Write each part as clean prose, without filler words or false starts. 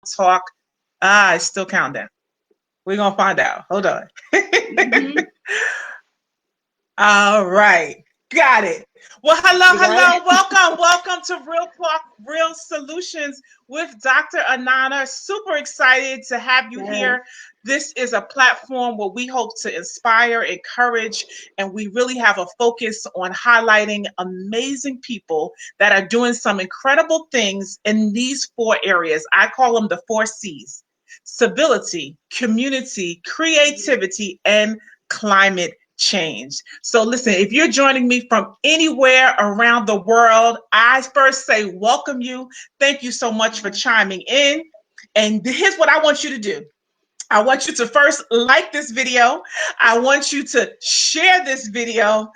talk. It's still counting. We're going to find out. Hold on. Mm-hmm. All right. Got it. Well, You got hello. it? Welcome to Real Talk, Real Solutions with Dr. Anana. Super excited to have you Yes. here. This is a platform where we hope to inspire, encourage, and we really have a focus on highlighting amazing people that are doing some incredible things in these four areas. I call them the four C's: civility, community, creativity, and climate change. So listen, if you're joining me from anywhere around the world, I first say welcome you. Thank you so much for chiming in. And here's what I want you to do. I want you to first like this video. I want you to share this video.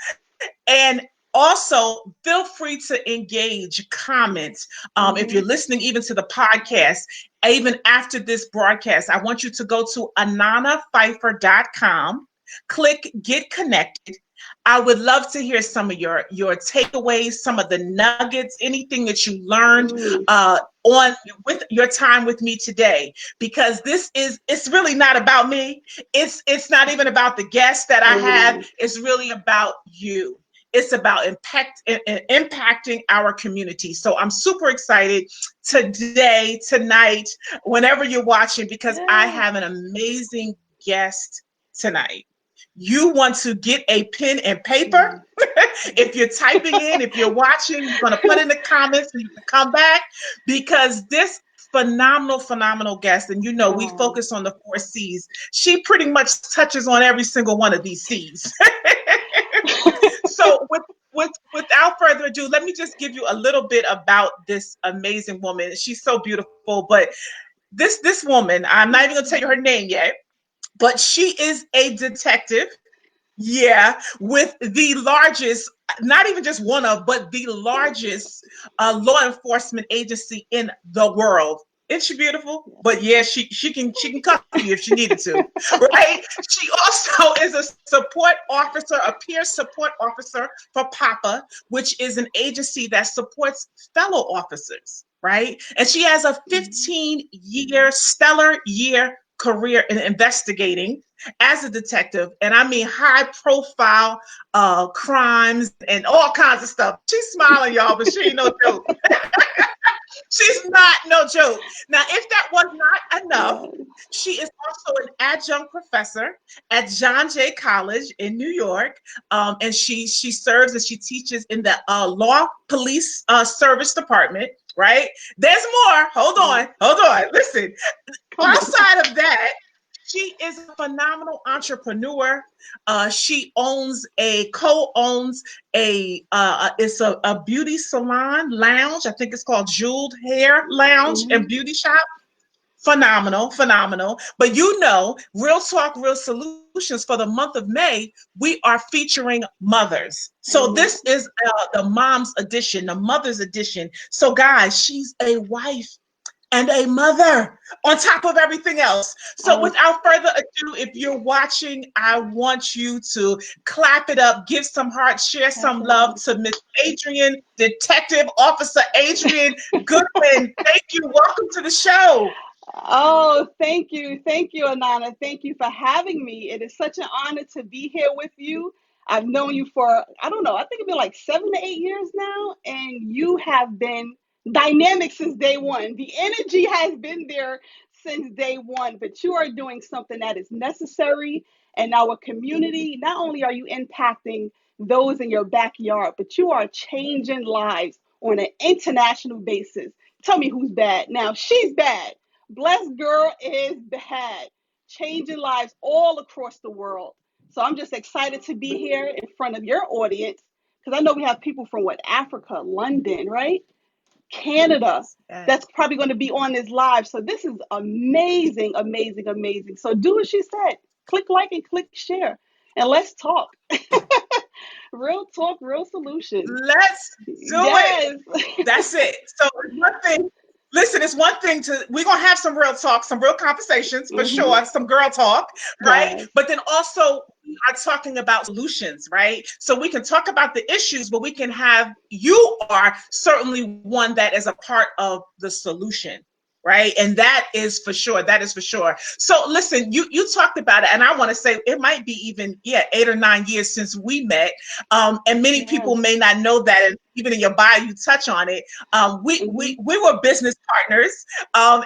And also, feel free to engage, comment. If you're Mm-hmm. listening even to the podcast, even after this broadcast, I want you to go to ananapfeiffer.com, click Get Connected. I would love to hear some of your takeaways, some of the nuggets, anything that you learned Mm. on with your time with me today, because it's really not about me. It's not even about the guests that I have. Mm. It's really about you. It's about impacting our community. So I'm super excited today, tonight, whenever you're watching, because I Yeah. have an amazing guest tonight. You want to get a pen and paper. Mm. If you're typing in, if you're watching, you're going to put in the comments and you can come back, because this phenomenal guest, and we Oh. focus on the four C's. She pretty much touches on every single one of these C's. So without further ado, let me just give you a little bit about this amazing woman. She's so beautiful, but this woman, I'm not even gonna tell you her name yet, but she is a detective. Yeah, with the largest, not even just one of, but the largest law enforcement agency in the world. Isn't she beautiful? But yeah, she can cuff you if she needed to, right? She also is a support officer, a peer support officer for PAPA, which is an agency that supports fellow officers, right? And she has a Mm-hmm. 15-year stellar year career in investigating as a detective, and I mean high profile crimes and all kinds of stuff. She's smiling, y'all, but she ain't no joke. She's not no joke. Now, if that was not enough, Yes. she is also an adjunct professor at John Jay College in New York, and she serves and she teaches in the law police service department. Right? There's more. Mm. Hold on. Listen, Come on. outside of that, she is a phenomenal entrepreneur. She co-owns it's a beauty salon lounge. I think it's called Jeweled Hair Lounge and Mm-hmm. Beauty Shop. Phenomenal. But Real Talk, Real Solutions, for the month of May, we are featuring mothers. So this Mm. is the mom's edition, the mother's edition. So guys, she's a wife and a mother on top of everything else. So Oh. without further ado, if you're watching, I want you to clap it up, give some hearts, share Pass some it love up. to Miss Adrian, Detective Officer Adrian Goodwin. Thank you. Welcome to the show. Oh, thank you, Anana. Thank you for having me. It is such an honor to be here with you. I've known you for, I don't know, I think it's been like 7 to 8 years now, and you have been dynamic since day one. The energy has been there since day one, but you are doing something that is necessary in our community. Not only are you impacting those in your backyard, but you are changing lives on an international basis. Tell me who's bad. Now, she's bad. Blessed Girl is bad, changing lives all across the world. So I'm just excited to be here in front of your audience because I know we have people from what, Africa, London, right? Canada, Yes. that's probably going to be on this live. So this is amazing, amazing, amazing. So do what she said. Click like and click share. And let's talk. Real talk, real solutions. Let's do it. Yes. That's it. So it's one thing. Listen, it's one thing we're gonna have some real talk, some real conversations for Hmm. sure, some girl talk, right? Yes. But then also we are talking about solutions, right? So we can talk about the issues, but we can have you are certainly one that is a part of the solution. right? And that is for sure. That is for sure. So listen, you talked about it, and I want to say it might be even 8 or 9 years since we met. And many people Yes. may not know that, and even in your bio, you touch on it. Hmm. We were business partners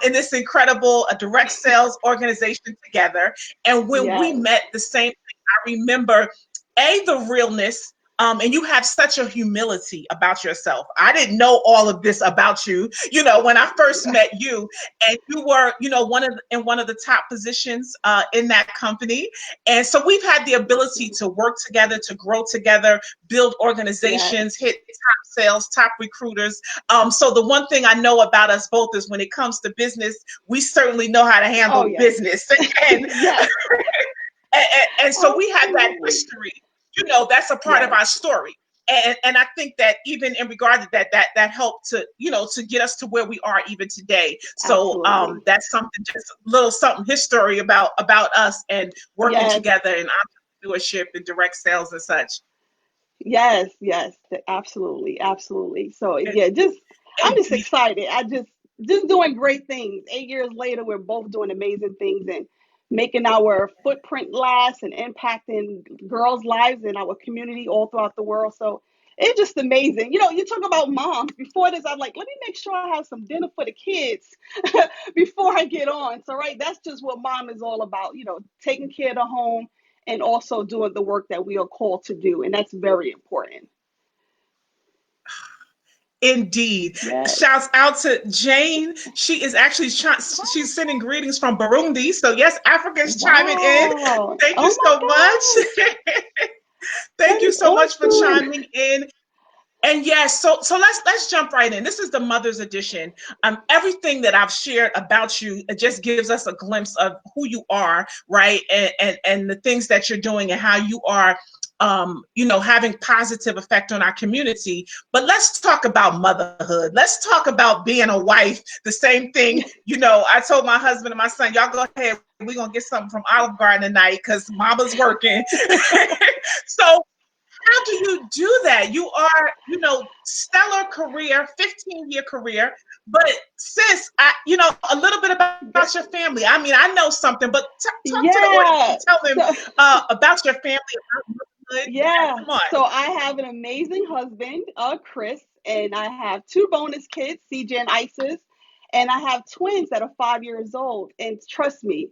in this incredible direct sales organization together. And when we Yes. met, the same thing. I remember the realness. And you have such a humility about yourself. I didn't know all of this about you, when I first met you, and you were, in one of the top positions in that company. And so we've had the ability to work together, to grow together, build Yes. organizations, hit top sales, top recruiters. So the one thing I know about us both is when it comes to business, we certainly know how to Oh, handle yes. business. And Yes. and, so we have that Absolutely. history. That's a part of Yes. our story. And I think that even in regard to that helped to to get us to where we are even today. So Absolutely. that's something, just a little something history about us and working Yes. together in entrepreneurship and direct sales and such. Yes. Yes. Absolutely. Absolutely. So And, yeah, I'm just indeed. excited. Just doing great things. 8 years later, we're both doing amazing things and making our footprint last and impacting girls' lives in our community all throughout the world. So it's just amazing. You talk about moms. Before this, I'm like, let me make sure I have some dinner for the kids before I get on. So, right, that's just what mom is all about, taking care of the home and also doing the work that we are called to do. And that's very important. Indeed. Yes. Shouts out to Jane. She is actually she's sending greetings from Burundi. So yes, Africa is chiming in. Wow. Thank you Oh my so gosh. much. Thank That you is so much for awesome. chiming in. And yes, so let's jump right in. This is the Mother's Edition. Everything that I've shared about you, it just gives us a glimpse of who you are, right? And the things that you're doing and how you are having positive effect on our community. But let's talk about motherhood. Let's talk about being a wife. The same thing, I told my husband and my son, y'all go ahead, we're gonna get something from Olive Garden tonight because mama's working. So how do you do that? You are, stellar career, 15-year career. But sis, a little bit about your family. I mean, I know something, but talk to the audience and Yeah. tell them So about your family, about motherhood. Yeah, yeah. come on. So I have an amazing husband, Chris, and I have two bonus kids, CJ and Isis, and I have twins that are 5 years old. And trust me,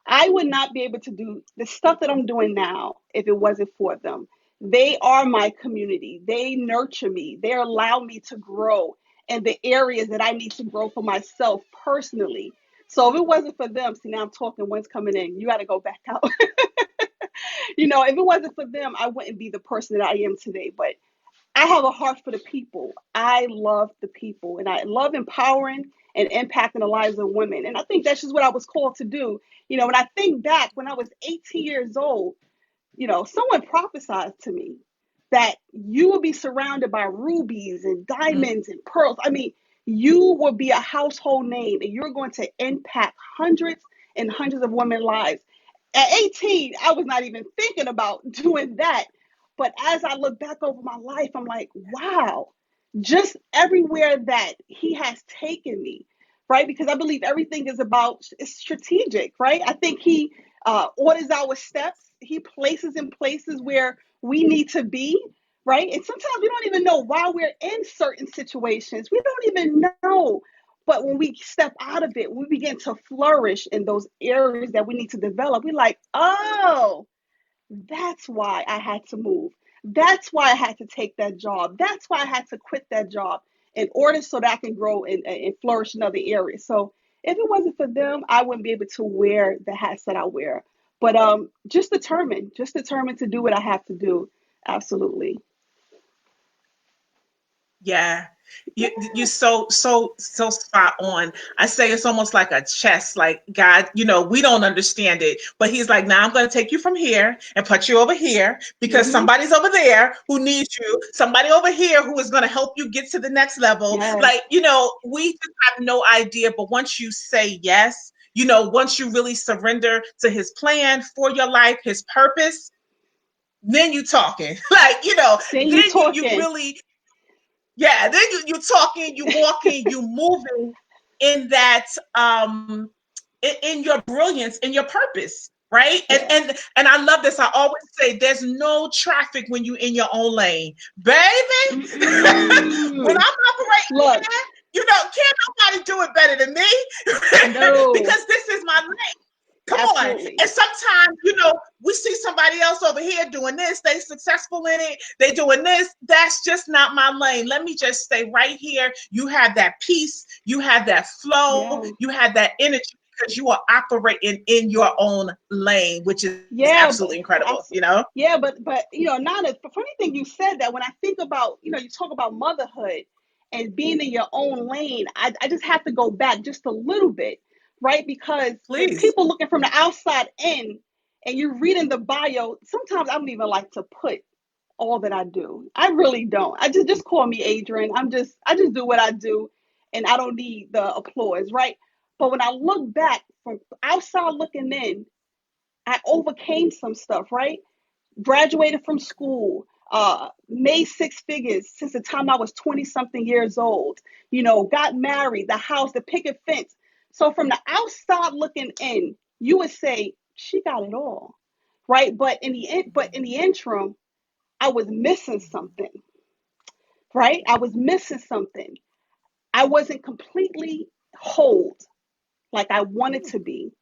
I would not be able to do the stuff that I'm doing now if it wasn't for them. They are my community. They nurture me. They allow me to grow in the areas that I need to grow for myself personally. So if it wasn't for them, see now I'm talking, one's coming in. You got to go back out. If it wasn't for them, I wouldn't be the person that I am today. But I have a heart for the people. I love the people and I love empowering and impacting the lives of women. And I think that's just what I was called to do. When I think back when I was 18 years old, someone prophesied to me that you will be surrounded by rubies and Mm. diamonds and pearls. I mean, you will be a household name and you're going to impact hundreds and hundreds of women's lives. At 18, I was not even thinking about doing that. But as I look back over my life, I'm like, wow, just everywhere that he has taken me, right? Because I believe everything is about it's strategic, right? I think he orders our steps. He places in places where we need to be, right? And sometimes we don't even know why we're in certain situations. We don't even know. But when we step out of it, we begin to flourish in those areas that we need to develop. We're like, oh, that's why I had to move. That's why I had to take that job. That's why I had to quit that job in order so that I can grow and flourish in other areas. So if it wasn't for them, I wouldn't be able to wear the hats that I wear. But just determined to do what I have to do. Absolutely. Yeah. You Yeah. so spot on. I say it's almost like a chess, like God, we don't understand it, but he's like, now I'm going to take you from here and put you over here because Hmm. somebody's over there who needs you, somebody over here who is going to help you get to the next level. Yes. Like, we just have no idea, but once you say yes, once you really surrender to his plan for your life, his purpose, then you talking. Like, Then you then you talking. really, yeah, then you talking, you walking, you moving in that in your brilliance, in your purpose, right? Yeah. And I love this. I always say there's no traffic when you in your own lane, baby. When Mm-mm. I'm operating Look, there, can't nobody do it better than me no, because this is my lane. Come on. absolutely. And sometimes, we see somebody else over here doing this. They successful in it. They doing this. That's just not my lane. Let me just stay right here. You have that peace. You have that flow. Yeah. You have that energy because you are operating in your own lane, which is Yeah, absolutely but incredible, yeah, but Nana, the funny thing you said that when I think about, you talk about motherhood and being in your own lane, I just have to go back just a little bit, right? Because when Please. people looking from the outside in and you're reading the bio, sometimes I don't even like to put all that I do. I really don't. I just call me Adrian. I just do what I do and I don't need the applause, right? But when I look back from outside looking in, I overcame some stuff, right? Graduated from school, made six figures since the time I was 20 something years old, got married, the house, the picket fence. So from the outside looking in, you would say, she got it all, right? But in the interim, I was missing something, right? I was missing something. I wasn't completely whole like I wanted to be.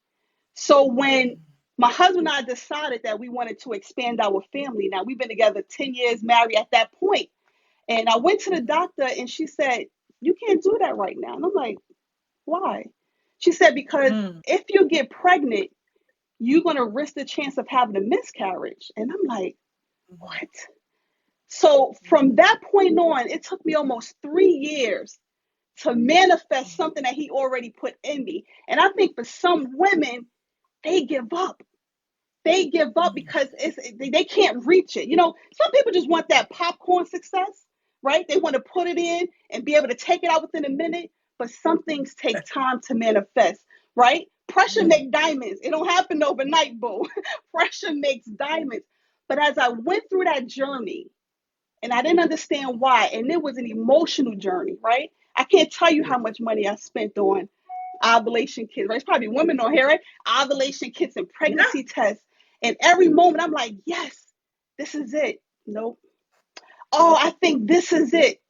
So when my husband and I decided that we wanted to expand our family, now we've been together 10 years, married at that point. And I went to the doctor and she said, you can't do that right now. And I'm like, why? She said, because Mm. if you get pregnant, you're going to risk the chance of having a miscarriage. And I'm like, what? So from that point on, it took me almost 3 years to manifest something that he already put in me. And I think for some women, they give up. They give up because they can't reach it. Some people just want that popcorn success, right? They want to put it in and be able to take it out within a minute, but some things take time to manifest, right? Pressure makes diamonds. It don't happen overnight, boo. Pressure makes diamonds. But as I went through that journey, and I didn't understand why, and it was an emotional journey, right? I can't tell you how much money I spent on ovulation kits, right? It's probably women on here, right? Ovulation kits and Yeah. pregnancy tests. And every moment I'm like, yes, this is it. Nope. Oh, I think this is it.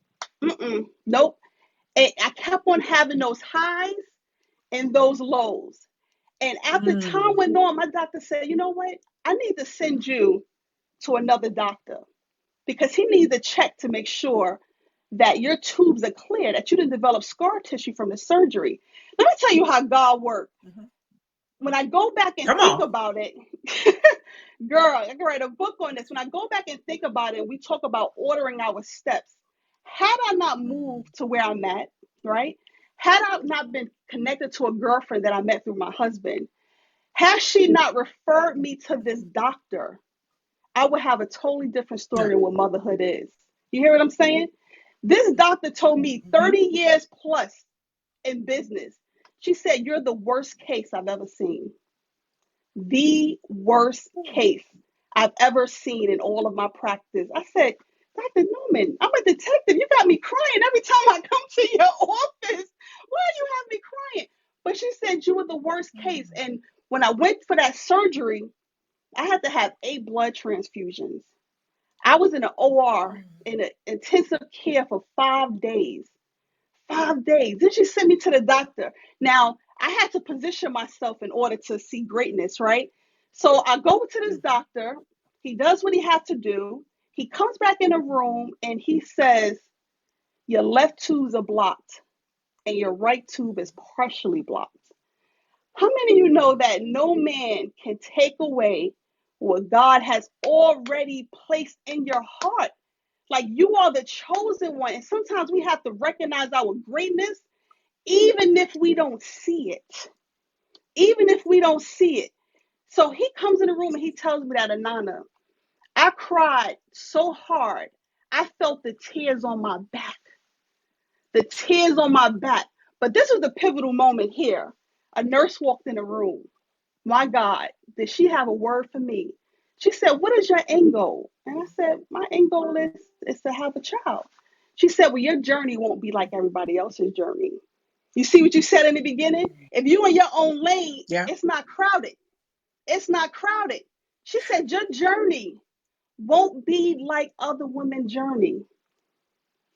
Mm-mm. Nope. And I kept on having those highs and those lows. And after time Mm. went on, my doctor said, you know what? I need to send you to another doctor because he needs a check to make sure that your tubes are clear, that you didn't develop scar tissue from the surgery. Let me tell you how God works. Mhm. When I go back and Come think on. about it, girl, I can write a book on this. When I go back and think about it, we talk about ordering our steps. Had I not moved to where I'm at, right? Had I not been connected to a girlfriend that I met through my husband, had she not referred me to this doctor, I would have a totally different story Yeah. than what motherhood is. You hear what I'm saying? This doctor told me Mhm. 30 years plus in business. She said, you're the worst case I've ever seen. The worst case I've ever seen in all of my practice. I said, Dr. Newman, I'm a detective. You got me crying every time I come to your office. Why do you have me crying? But she said you were the worst case. And when I went for that surgery, I had to have 8 blood transfusions. I was in an OR in an intensive care for 5 days. 5 days. Then she sent me to the doctor. Now, I had to position myself in order to see greatness, right? So I go to this doctor. He does what he had to do. He comes back in the room and he says, your left tubes are blocked and your right tube is partially blocked. How many of you know that no man can take away what God has already placed in your heart? Like you are the chosen one. And sometimes we have to recognize our greatness even if we don't see it. Even if we don't see it. So he comes in the room and he tells me that, Anana, I cried so hard. I felt the tears on my back. The tears on my back. But this was the pivotal moment here. A nurse walked in the room. My God, did she have a word for me? She said, what is your end goal? And I said, my end goal is to have a child. She said, well, your journey won't be like everybody else's journey. You see what you said in the beginning? If you in your own lane, Yeah. it's not crowded. It's not crowded. She said your journey won't be like other women's journey,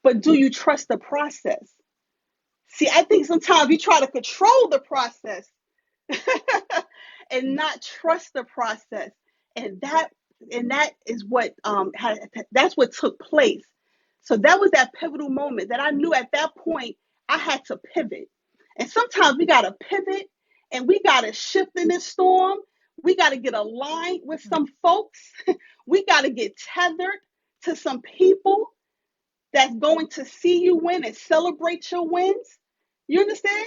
but do you trust the process? See, I think sometimes we try to control the process and not trust the process, and that is what that's what took place. So that was that pivotal moment that I knew at that point I had to pivot. And sometimes we got to pivot and we got to shift in this storm. We got to get aligned with some folks. We got to get tethered to some people that's going to see you win and celebrate your wins. You understand?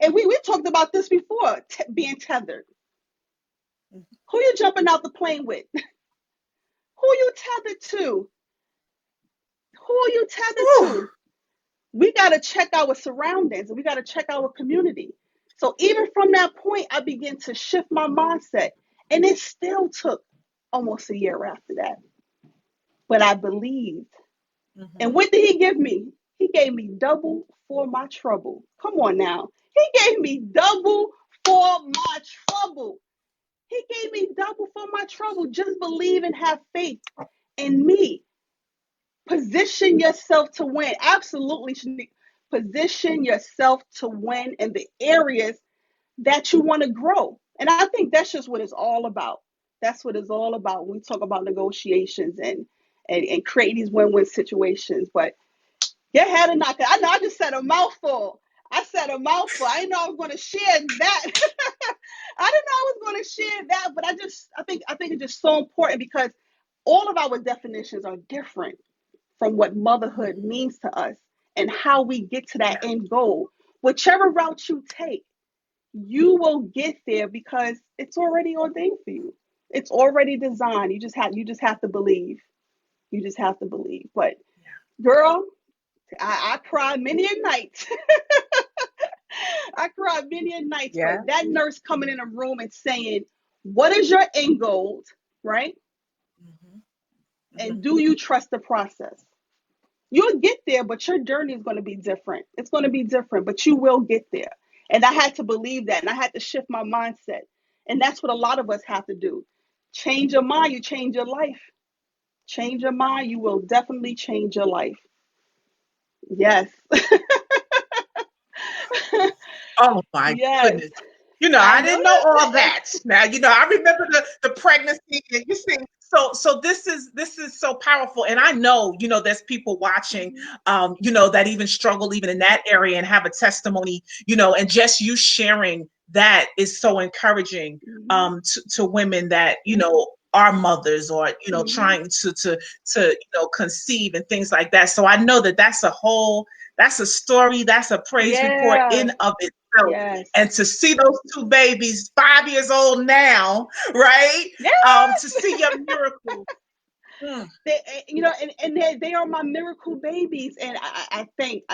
And we talked about this before, being tethered. Who you jumping out the plane with? Who you tethered to? Who are you tethered Whew. to? We got to check our surroundings and we got to check our community. So even from that point, I began to shift my mindset. And it still took almost a year after that. But I believed. And what did he give me? He gave me double for my trouble. Come on now. He gave me double for my trouble. He gave me double for my trouble. Just believe and have faith in me. Position yourself to win. Absolutely, Shanique. Position yourself to win in the areas that you want to grow. And I think that's just what it's all about. That's what it's all about when we talk about negotiations and creating these win-win situations. But your head and knock. I know I just said a mouthful. I said a mouthful. I didn't know I was going to share that. I didn't know I was going to share that, but I think it's just so important because all of our definitions are different from what motherhood means to us and how we get to that Yeah. end goal. Whichever route you take, you will get there because it's already ordained for you. It's already designed. You just have to believe. You just have to believe. But girl, I cried many a night. I cried many a night for Yeah. that nurse coming in a room and saying, "What is your end goal?" Right? And do you trust the process? You'll get there, but your journey is going to be different. It's going to be different, but you will get there. And I had to believe that, and I had to shift my mindset. And that's what a lot of us have to do. Change your mind, you change your life. Change your mind, you will definitely change your life. Yes. Oh my Yes. goodness. I I know didn't know all that's that. Now, I remember the pregnancy and you see, so this is so powerful. And I know, there's people watching, that even struggle even in that area and have a testimony, and just you sharing that is so encouraging it. to women that, are mothers or, Hmm. trying to, conceive and things like that. So I know that's a story, that's a praise report Yeah. in of itself. Yes. And to see those two babies, 5 years old now, right? Yeah. To see your miracle. Mm, They are my miracle babies, and I thank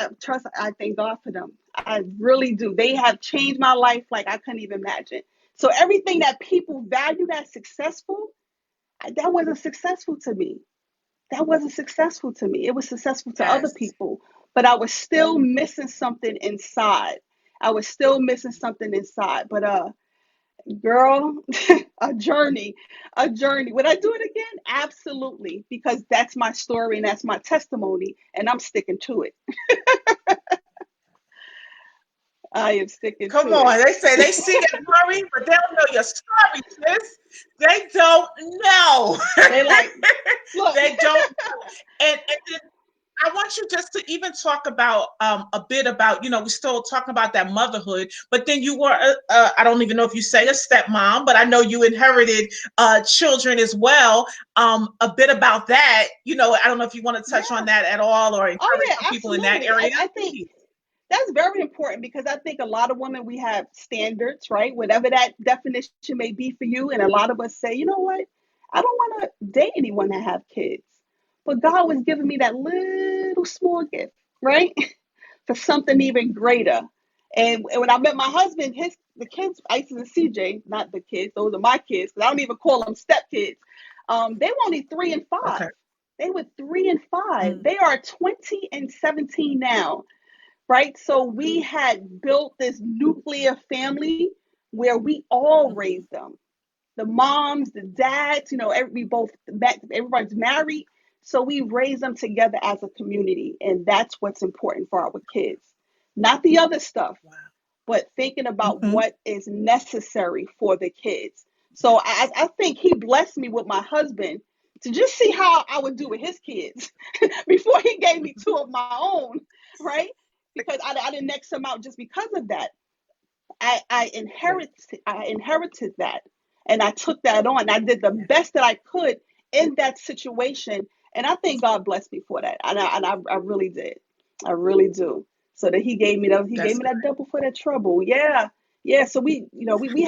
God for them. I really do. They have changed my life like I couldn't even imagine. So everything that people value as successful, that wasn't successful to me. That wasn't successful to me. It was successful to other yes. people, but I was still missing something inside. I was still missing something inside. But girl, a journey, a journey. Would I do it again? Absolutely, because that's my story and that's my testimony, and I'm sticking to it. I am sticking Come to it. on. They say they see your glory, but they don't know your story, sis. They don't know. They like, look, They don't know. And then I want you just to even talk about a bit about, we're still talking about that motherhood, but then you were, I don't even know if you say a stepmom, but I know you inherited children as well. A bit about that, I don't know if you want to touch on yeah. that at all or Oh encourage yeah, some people in that absolutely. area. I think that's very important because I think a lot of women, we have standards, right? Whatever that definition may be for you. And a lot of us say, you know what? I don't want to date anyone that have kids. But God was giving me that little small gift, right? For something even greater. And when I met my husband, the kids, Isis and CJ, not the kids, those are my kids, because I don't even call them stepkids. They were only 3 and 5. Okay. They were 3 and 5. Mm. They are 20 and 17 now. right? So we had built this nuclear family where we all Mm-hmm. raised them. The moms, the dads, we both everybody's married. So we raise them together as a community. And that's what's important for our kids. Not the other stuff, Wow. but thinking about Mm-hmm. what is necessary for the kids. So I think he blessed me with my husband to just see how I would do with his kids before he gave me two of my own, right? Because I didn't X him out just because of that. Yeah. I inherited that, and I took that on. I did the Yeah. best that I could in that situation, and I think God blessed me for that. I really did. I really do. So that he gave That's me good. that double for that trouble. Yeah. Yeah. So we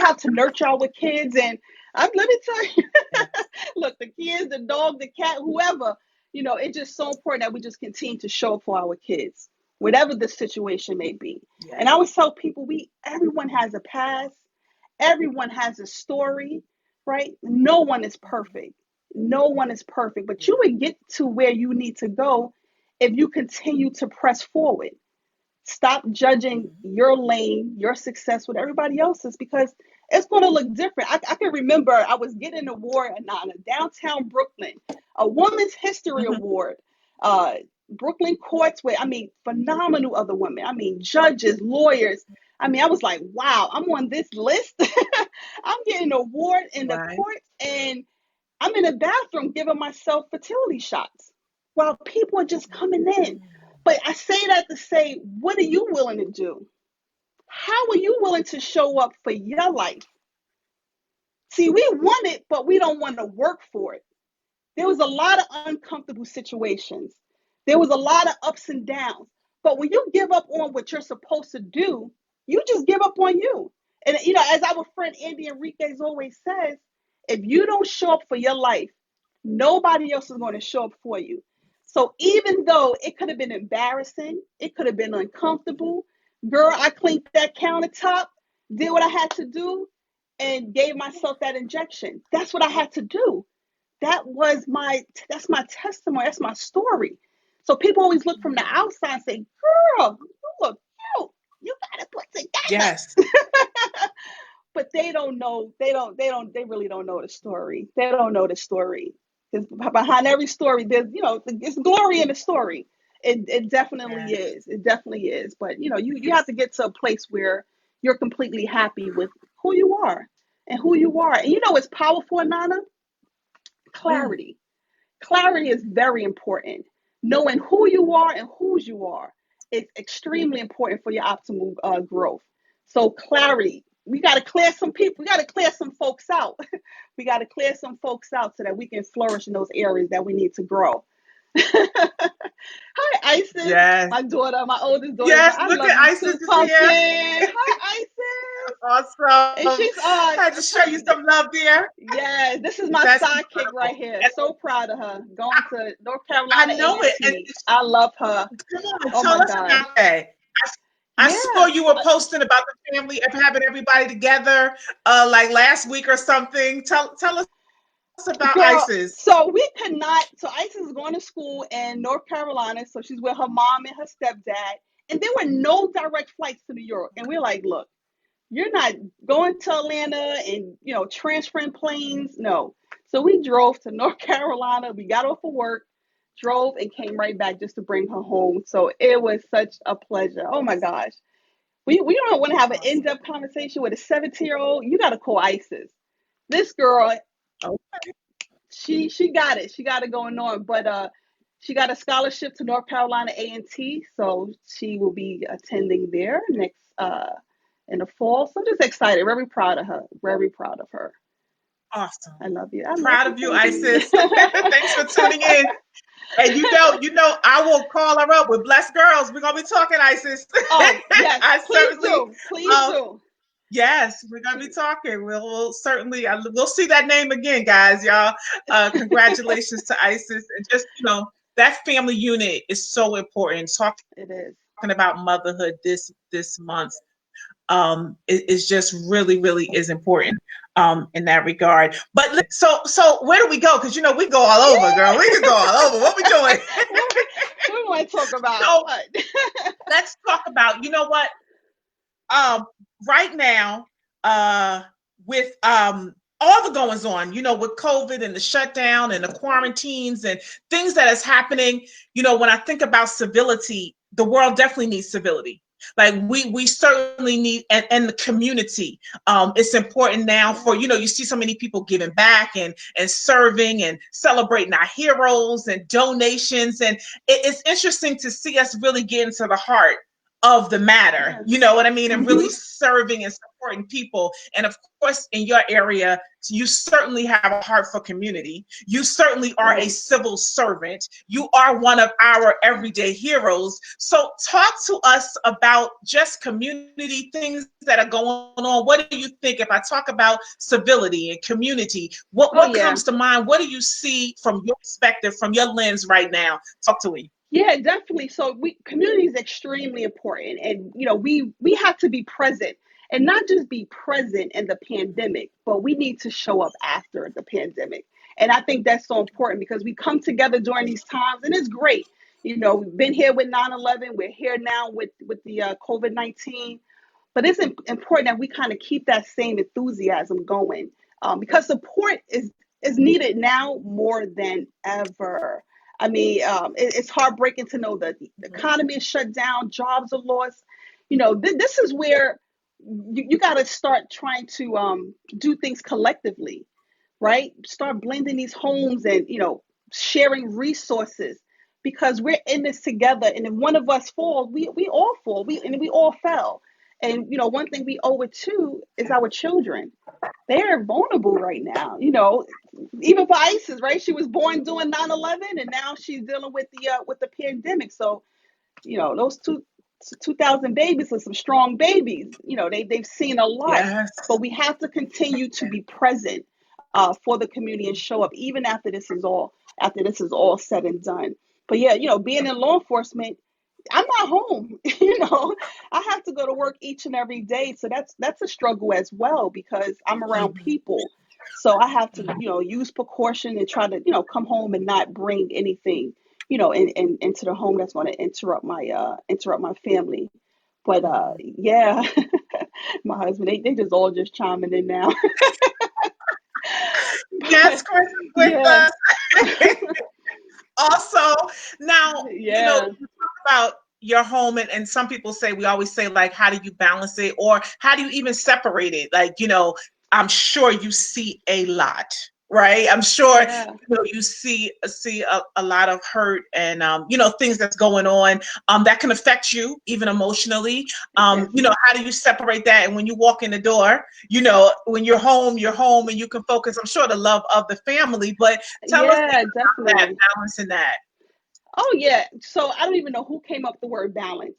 have to nurture our kids, and let me tell you, Yes. look, the kids, the dog, the cat, whoever, it's just so important that we just continue to show up for our kids, whatever the situation may be. Yes. And I always tell people, everyone has a past, everyone has a story, right? No one is Mm-hmm. perfect. No one is perfect, but Yeah. you would get to where you need to go if you continue to press forward. Stop judging Mm-hmm. your lane, your success with everybody else's, because it's going to look different. I can remember I was getting an award in downtown Brooklyn, a Women's History Mm-hmm. Award. Uh, Brooklyn courts with, phenomenal other women. Judges, lawyers. I was like, wow, I'm on this list. I'm getting an award in the Right. court, and I'm in the bathroom giving myself fertility shots while people are just coming in. Mm-hmm. But I say that to say, what are you willing to do? How are you willing to show up for your life? See, we want it, but we don't want to work for it. There was a lot of uncomfortable situations. There was a lot of ups and downs. But when you give up on what you're supposed to do, you just give up on you. And as our friend Andy Enriquez always says, if you don't show up for your life, nobody else is going to show up for you. So even though it could have been embarrassing, it could have been uncomfortable, girl, I cleaned that countertop, did what I had to do, and gave myself that injection. That's what I had to do. That's my testimony, that's my story. So people always look from the Mm-hmm. outside and say, girl, you look cute, you got it put Yes. together. But they really don't know the story. They don't know the story, because behind every story there's, it's glory in the story. It definitely Yes. is, it definitely is. But you have to get to a place where you're completely happy with who you are and who you are. And it's powerful, Nana. Mm. Clarity. Clarity is very important. Knowing who you are and whose you are is extremely important for your optimal growth. So clarity. We got to clear some people. We got to clear some folks out. We got to clear some folks out so that we can flourish in those areas that we need to grow. Hi, Isis. Yes. My oldest daughter's Yes. like, I Look love at you Isis too, is pumpkin. here. Hi, Isis. And Awesome. she's Had to show you some love there. yeah, this is my That's sidekick right incredible. here. And So proud of her. Going to North I Carolina know it. And A&T. I love her. come on, Oh my tell us gosh. about that. I saw Yeah. you were posting about the family of having everybody together, like last week or something. Tell us about Girl, ISIS. so we could not. So Isis is going to school in North Carolina. So she's with her mom and her stepdad. And there were no direct flights to New York. And we're like, look, you're not going to Atlanta and, transferring planes. No. So we drove to North Carolina. We got off of work, drove, and came right back just to bring her home. So it was such a pleasure. Oh my gosh. We don't want to have an Awesome. in-depth conversation with a 17-year-old. You got to call Isis. This girl, Okay. she got it. She got it going on. But she got a scholarship to North Carolina A&T, so she will be attending there next in the fall. So I'm just excited. Very proud of her. Very proud of her. Awesome. I love you. I love Proud you, of you, baby. Isis. Thanks for tuning in. And I will call her up with Blessed Girls. We're gonna be talking, Isis. Oh yes, I please certainly do. Please um do. yes, we're gonna be talking. We'll certainly we'll see that name again, guys, y'all. Congratulations to Isis. And just that family unit is so important. Talking It is. about motherhood this month is just really is important in that regard. But so where do we go? Because we go all over, girl. We could go all over. What we doing? What we want to talk about? So What? let's talk about, you know what? um, right now, uh, with all the goings on, with COVID and the shutdown and the quarantines and things that is happening, when I think about civility, the world definitely needs civility. Like we certainly need, and the community. It's important now for, you see so many people giving back and serving and celebrating our heroes and donations, and it's interesting to see us really get into the heart of the matter, Yes. you know what I mean? And Mm-hmm. really serving and supporting people. And of course, in your area, you certainly have a heart for community. You certainly are a Right. civil servant. You are one of our everyday heroes. So, talk to us about just community things that are going on. What do you think if I talk about civility and community? What, Oh what yeah. comes to mind? What do you see from your perspective, from your lens right now? Talk to me. Yeah, definitely. So we community is extremely important, and we have to be present, and not just be present in the pandemic, but we need to show up after the pandemic. And I think that's so important because we come together during these times, and it's great. We've been here with 9/11. We're here now with the COVID-19. But it's important that we kind of keep that same enthusiasm going, because support is needed now more than ever. I mean, it's heartbreaking to know that the economy is shut down, jobs are lost. This is where you got to start trying to do things collectively, right? Start blending these homes and sharing resources, because we're in this together. And if one of us falls, we all fall. We all fell. And one thing we owe it to is our children. They're vulnerable right now. Even for Isis, right? She was born during 9/11, and now she's dealing with the pandemic. So those 2,000 babies are some strong babies. They've seen a lot, Yes. but we have to continue to be present for the community and show up even after this is all said and done. But yeah, being in law enforcement, I'm not home. I have to go to work each and every day, so that's a struggle as well because I'm around Mhm. people. So I have to, use precaution and try to, come home and not bring anything, into the home that's going to interrupt my family. But yeah, my husband, they just all just chiming in now. Yes, But Chris is with yeah, us. Also, now, yeah, you talk about your home, and some people say, we always say, like, how do you balance it? Or how do you even separate it? Like, I'm sure you see a lot, right? I'm sure, yeah, you see a lot of hurt and, things that's going on, that can affect you even emotionally. yes, How do you separate that? And when you walk in the door, when you're home and you can focus, I'm sure, the love of the family, but tell us yeah, that definitely. balance in that. Oh yeah. So I don't even know who came up with the word balance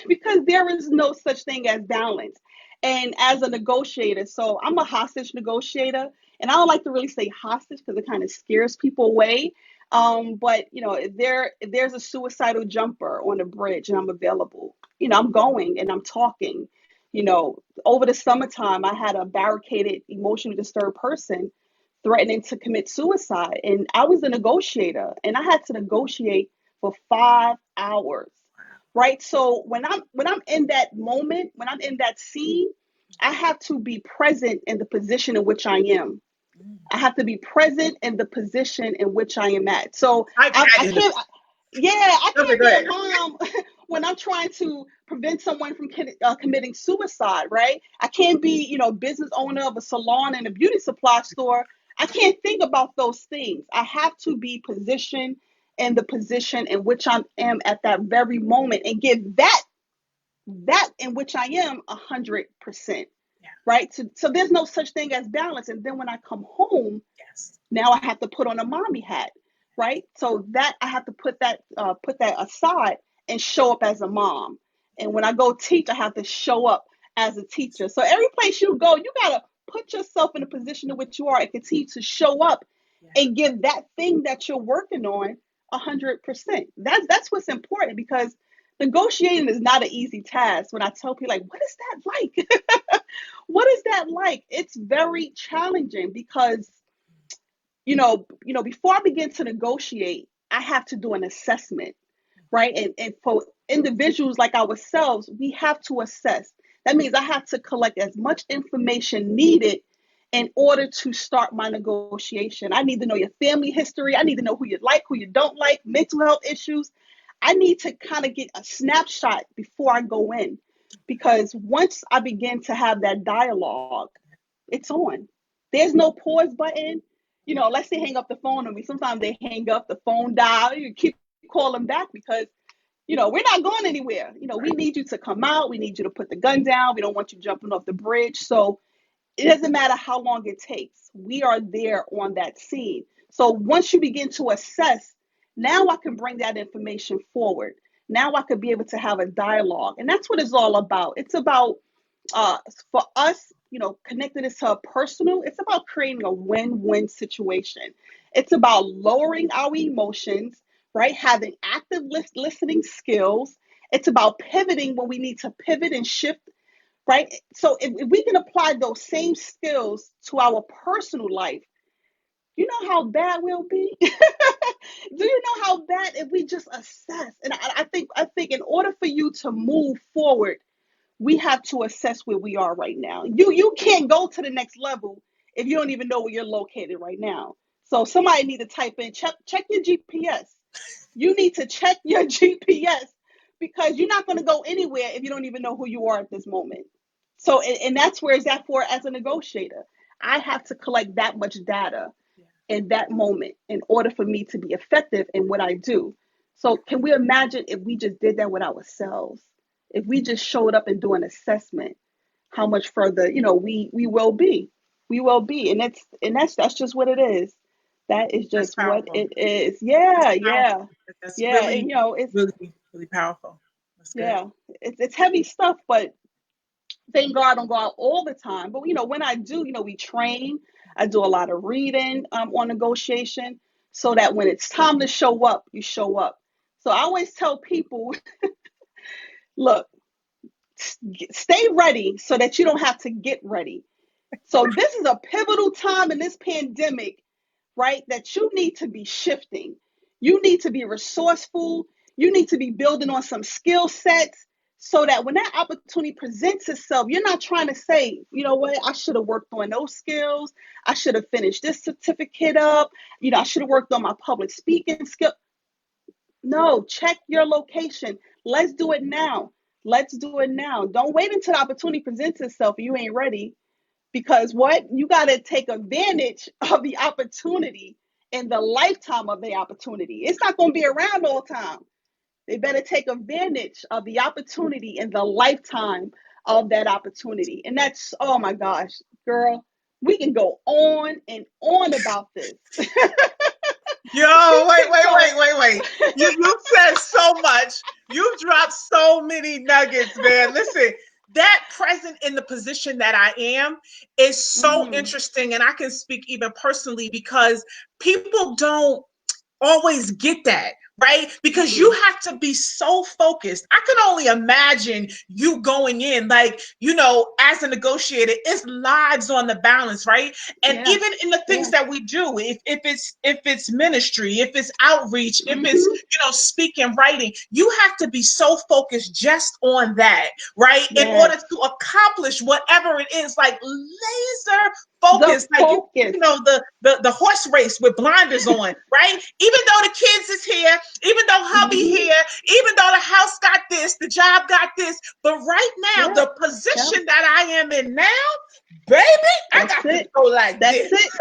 because there is no such thing as balance. And as a negotiator, so I'm a hostage negotiator, and I don't like to really say hostage because it kind of scares people away. But if there's a suicidal jumper on the bridge and I'm available, I'm going and I'm talking. Over the summertime, I had a barricaded, emotionally disturbed person threatening to commit suicide, and I was a negotiator, and I had to negotiate for 5 hours, right? So when I'm in that moment, when I'm in that scene, I have to be present in the position in which I am. I have to be present in the position in which I am at. So I I imagine. can't, yeah, I Okay, can't go be a ahead. mom when I'm trying to prevent someone from committing suicide, right? I can't be, business owner of a salon and a beauty supply store. I can't think about those things. I have to be positioned in the position in which I am at that very moment and give that in which I am 100%, Yeah. right? So there's no such thing as balance. And then when I come home, Yes. now I have to put on a mommy hat, right? So that I have to put that aside and show up as a mom. And when I go teach, I have to show up as a teacher. So every place you go, you gotta put yourself in a position in which you are and continue to show up Yeah. and give that thing that you're working on 100%. That's what's important because negotiating is not an easy task. When I tell people like, what is that like? What is that like? It's very challenging because before I begin to negotiate, I have to do an assessment, right? And for individuals like ourselves, we have to assess. That means I have to collect as much information needed in order to start my negotiation. I need to know your family history. I need to know who you like, who you don't like, mental health issues. I need to kind of get a snapshot before I go in, because once I begin to have that dialogue, it's on. There's no pause button. Let's say hang up the phone on me. Sometimes they hang up, the phone dial. You keep calling back because we're not going anywhere. We need you to come out. We need you to put the gun down. We don't want you jumping off the bridge. So it doesn't matter how long it takes. We are there on that scene. So once you begin to assess, now I can bring that information forward. Now I could be able to have a dialogue. And that's what it's all about. It's about, for us, connecting this to a personal, it's about creating a win-win situation. It's about lowering our emotions, right? Having active listening skills. It's about pivoting when we need to pivot and shift, right? So if we can apply those same skills to our personal life, you know how bad we'll be. Do you know how bad if we just assess? And I think in order for you to move forward, we have to assess where we are right now. You can't go to the next level if you don't even know where you're located right now. So somebody need to type in, check your GPS. You need to check your GPS, because you're not going to go anywhere if you don't even know who you are at this moment. So, and that's where it's at for as a negotiator. I have to collect that much data in that moment in order for me to be effective in what I do. So, can we imagine if we just did that with ourselves? If we just showed up and do an assessment, how much further, we will be. We will be. And that's just what it is. That is That's just what powerful. it is. That's Yeah, yeah, powerful. That's yeah. And really, it's really, really powerful. That's good. yeah, it's heavy stuff, but thank God I don't go out all the time. But when I do, we train. I do a lot of reading on negotiation, so that when it's time to show up, you show up. So I always tell people, look, stay ready so that you don't have to get ready. So this is a pivotal time in this pandemic, right? That you need to be shifting. You need to be resourceful. You need to be building on some skill sets, so that when that opportunity presents itself, you're not trying to say, you know what, I should have worked on those skills. I should have finished this certificate up. I should have worked on my public speaking skill. No, check your location. Let's do it now. Let's do it now. Don't wait until the opportunity presents itself and you ain't ready, because what? You got to take advantage of the opportunity and the lifetime of the opportunity. It's not going to be around all the time. They better take advantage of the opportunity and the lifetime of that opportunity. And that's, oh my gosh, girl, we can go on and on about this. Yo, We wait, can wait, go. wait, wait, wait. You said so much. You've dropped so many nuggets, man. Listen, that present in the position that I am is so Mm-hmm. interesting. And I can speak even personally because people don't always get that, right? Because you Mm-mm. have to be so focused. I can only imagine you going in, like, as a negotiator, it's lives on the balance, right? And Yeah. even in the things Yeah. that we do, if it's ministry, if it's outreach, if it's Mm-hmm. speaking, writing, you have to be so focused just on that, right? In Yes. order to accomplish whatever it is, like laser The focus, like focus. the horse race with blinders on, right? Even though the kids is here, even though hubby Mm-hmm. here, even though the house got this, the job got this, but right now Yeah. the Yeah. position that I am in now, baby, I That's got to it. go like That's this. it.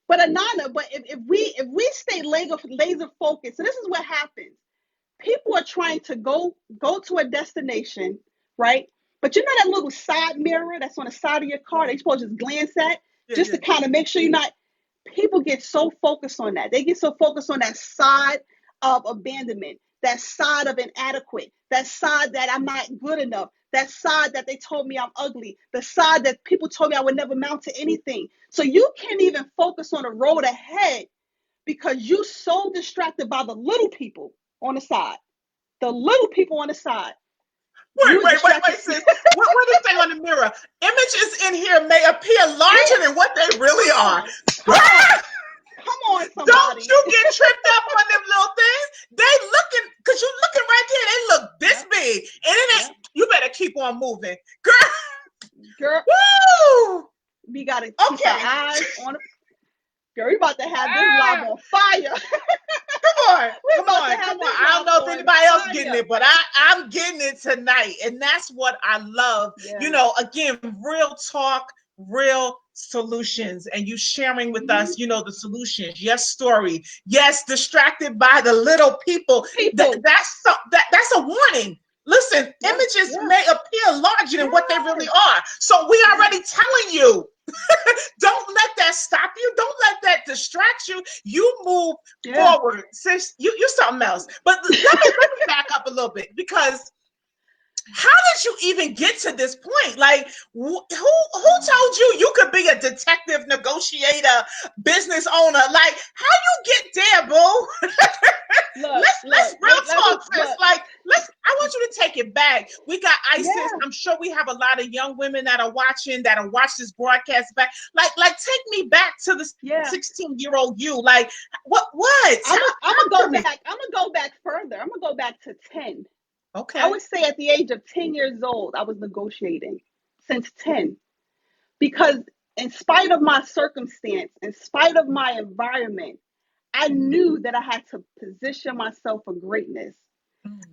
But Anana, but if we stay laser focused, so this is what happens. People are trying to go to a destination, right? But you know that little side mirror that's on the side of your car that you're supposed to just glance at, Yeah, just yeah. to kind of make sure you're not. People get so focused on that. They get so focused on that side of abandonment, that side of inadequate, that side that I'm not good enough, that side that they told me I'm ugly, the side that people told me I would never amount to anything. So you can't even focus on the road ahead because you're so distracted by the little people on the side. The little people on the side. Wait, You are wait, wait, distracted. wait, sis. What did it say on the mirror? Images in here may appear larger than what they really Come are. on. Come on. Come on, Don't somebody. you get tripped up on them little things. They looking, because you looking right there. They look this Yep. big. And it ain't, Yep. you better keep on moving. Girl, Girl, woo! we gotta keep our Okay. eyes on it. Girl, we about to have this live Ah, on fire. come on. We're Come about to on. have Come on. this I don't live know if on anybody else getting fire. it, but I'm getting it tonight. And that's what I love. You Yes. know, again, real talk, real solutions, and you sharing with Mm-hmm. us, the solutions. Yes, story. Yes, distracted by the little people. People. That's a warning. Listen, Yeah. images Yeah. may appear larger than what they really Yes. are. So we Yes. already telling you. Don't let that stop you. Don't let that distract you. You move Yeah. forward, sis. You're something else. But let me back up a little bit, because how did you even get to this point? Like, who told you you could be a detective, negotiator, business owner? Like, how you get there, boo? Look, Let's look, real let talk, me sis. look. Like, I want you to take it back. We got ISIS. Yeah. I'm sure we have a lot of young women that are watching, that'll watch this broadcast back. Like take me back to the Yeah. 16-year-old you. Like, what? I'm gonna Talk go to me. back. I'm gonna go back further. I'm gonna go back to 10. I Okay. would say at the age of 10 years old, I was negotiating since 10. Because in spite of my circumstance, in spite of my environment, I knew that I had to position myself for greatness.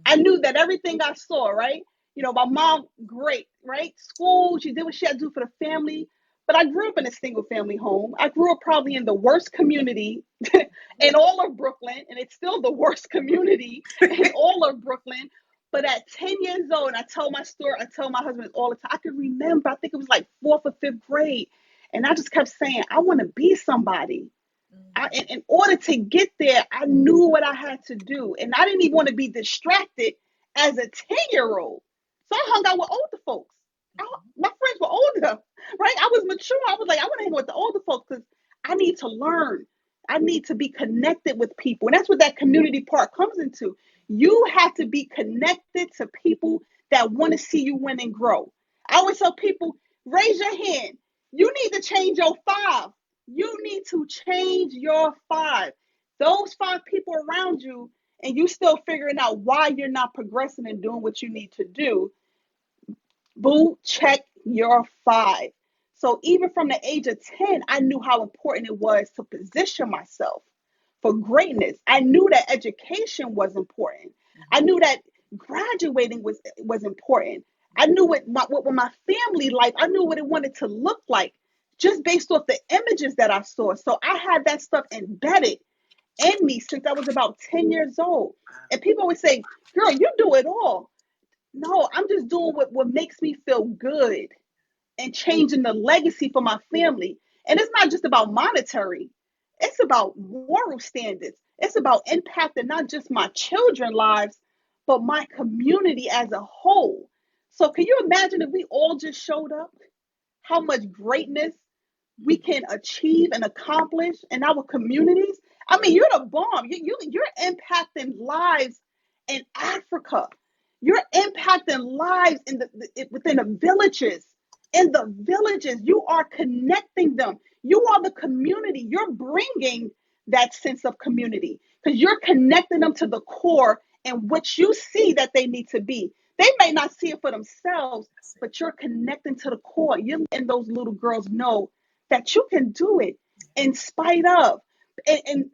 I knew that everything I saw, right? My mom, great, right? School, she did what she had to do for the family. But I grew up in a single family home. I grew up probably in the worst community in all of Brooklyn, and it's still the worst community in all of Brooklyn. But at 10 years old, and I tell my story, I tell my husband all the time, I can remember, I think it was like fourth or fifth grade. And I just kept saying, I want to be somebody. In order to get there, I knew what I had to do. And I didn't even want to be distracted as a 10-year-old. So I hung out with older folks. My friends were older, right? I was mature. I was like, I want to hang with the older folks because I need to learn. I need to be connected with people. And that's what that community part comes into. You have to be connected to people that want to see you win and grow. I always tell people, raise your hand. You need to change your five. You need to change your five. Those five people around you, and you still figuring out why you're not progressing and doing what you need to do. Boo, check your five. So even from the age of 10, I knew how important it was to position myself for greatness. I knew that education was important. I knew that graduating was important. I knew what my family life, I knew what it wanted to look like just based off the images that I saw. So I had that stuff embedded in me since I was about 10 years old. And people would say, girl, you do it all. No, I'm just doing what makes me feel good and changing the legacy for my family. And it's not just about monetary, it's about moral standards. It's about impacting not just my children's lives, but my community as a whole. So, can you imagine if we all just showed up? How much greatness we can achieve and accomplish in our communities. I mean, you're the bomb. You're impacting lives in Africa. You're impacting lives within the villages. In the villages, you are connecting them. You are the community. You're bringing that sense of community because you're connecting them to the core and what you see that they need to be. They may not see it for themselves, but you're connecting to the core. You're letting those little girls know that you can do it in spite of. And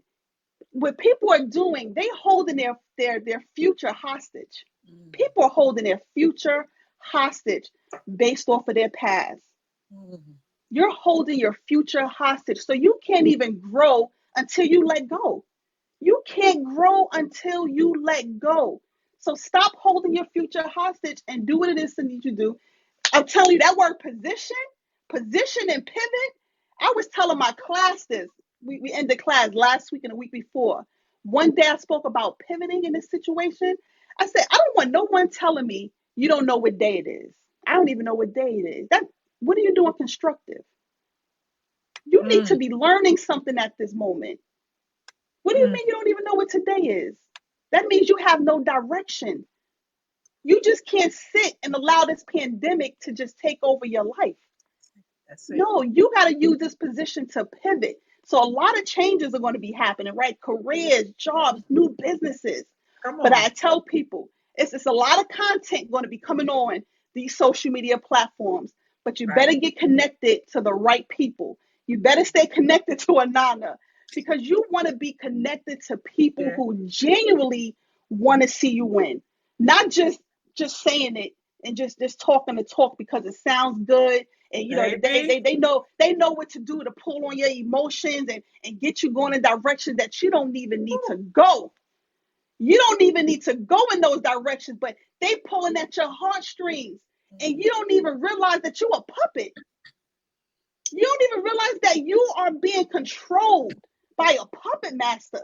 what people are doing, they holding their future hostage. People are holding their future hostage based off of their past. You're holding your future hostage. So you can't even grow until you let go. You can't grow until you let go. So stop holding your future hostage and do what it is that you need to do. I'm telling you that word position and pivot. I was telling my class this. We ended class last week and the week before. One day I spoke about pivoting in this situation. I said, I don't want no one telling me you don't know what day it is. I don't even know what day it is. What are you doing constructive? You need to Mm, be learning something at this moment. What do you mm. mean you don't even know what today is? That means you have no direction. You just can't sit and allow this pandemic to just take over your life. That's it. No, you got to use this position to pivot. So a lot of changes are going to be happening, right? Careers, jobs, new businesses. Come But on. I tell people, it's a lot of content going to be coming on these social media platforms, but you Right. better get connected to the right people. You better stay connected to Anana, because you want to be connected to people Yeah. who genuinely want to see you win, not just saying it and just talking the talk because it sounds good, and Baby. they know what to do to pull on your emotions and get you going in directions that you don't even need to go. You don't even need to go in those directions, but they pulling at your heartstrings, and you don't even realize that you're a puppet. You don't even realize that you are being controlled by a puppet master.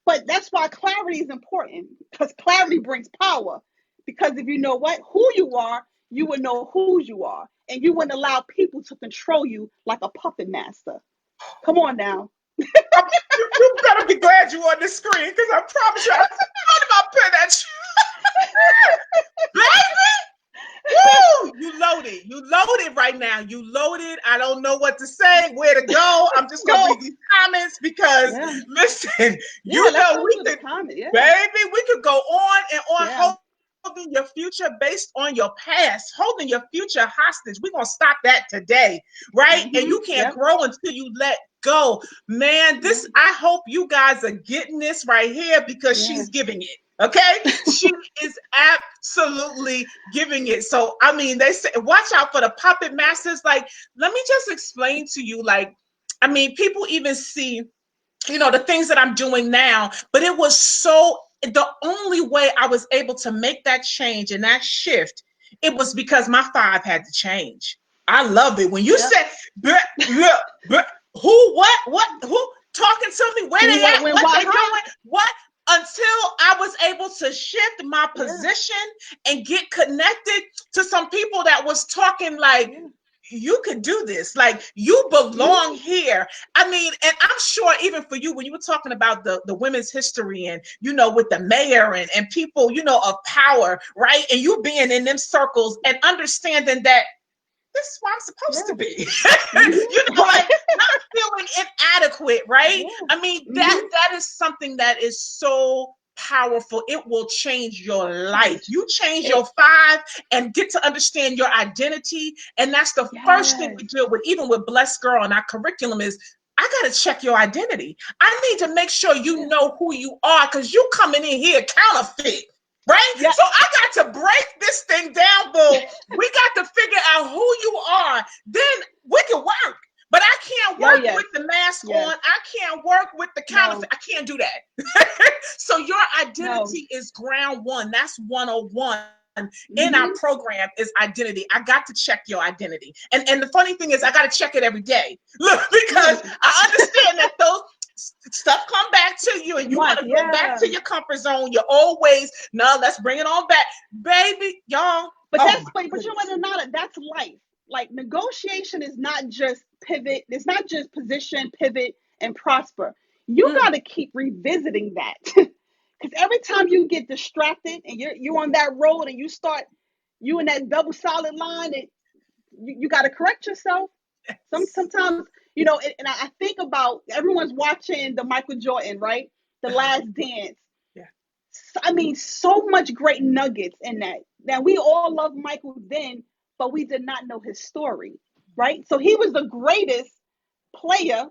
But that's why clarity is important, because clarity brings power. Because if you know who you are, you will know whose you are, and you wouldn't allow people to control you like a puppet master. Come on now. You better be glad you on this screen because I promise you, I thought about putting at you. Woo! You loaded. You loaded right now. You loaded. I don't know what to say, where to go. I'm just gonna Go. read these comments because Yeah. listen, Yeah, let's go we through the could, comment. Yeah. baby, we could go on and on Yeah. holding your future based on your past, holding your future hostage. We're gonna stop that today, right? And you can't Yep. grow until you let go. Man, Yeah. I hope you guys are getting this right here because Yeah. she's giving it. Okay, she is absolutely giving it. So, I mean, they say, watch out for the puppet masters. Like, let me just explain to you, like, I mean, people even see, the things that I'm doing now, but it was the only way I was able to make that change and that shift, it was because my five had to change. I love it. When you Yep. said, who, who talking to me, where Who, they what, at, when, what why, they how? doing, what, until I was able to shift my Yeah. position and get connected to some people that was talking like, Yeah. you could do this, like you belong here. I mean, and I'm sure even for you, when you were talking about the women's history and with the mayor and people of power, right, and you being in them circles and understanding that this is where I'm supposed to Yeah. be. Right. Like not feeling inadequate, right? Yeah. I mean, Mm-hmm. that is something that is so powerful. It will change your life. Change You change it. your five and get to understand your identity. And that's the first thing Yes. we deal with, even with Blessed Girl and our curriculum is I got to check your identity. I need to make sure you Yeah. know who you are because you coming in here counterfeit. Right? Yeah. So I got to break this thing down, boo. We got to figure out who you are. Then we can work. But I can't Oh, work yes. with the mask Yes. on. I can't work with the No. counterfeit. I can't do that. So your No. identity is ground one. That's 101 in our Mm-hmm. program is identity. I got to check your identity. And the funny thing is I got to check it every day. Look, because Mm. I understand that those stuff come back to you and you want to go back Yeah. to your comfort zone, your old ways. No, let's bring it on back. Baby, y'all. But Oh that's my but you know goodness. what, Anana, that's life. Like, negotiation is not just pivot, it's not just position, pivot, and prosper. You Mm, gotta keep revisiting that. Because every time you get distracted and you're on that road and you in that double solid line, and you got to correct yourself. yes. Sometimes, and I think about everyone's watching the Michael Jordan, right? The Uh-huh. Last Dance. Yeah. I mean, so much great nuggets in that. Now, we all loved Michael then, but we did not know his story, right? So he was the greatest player,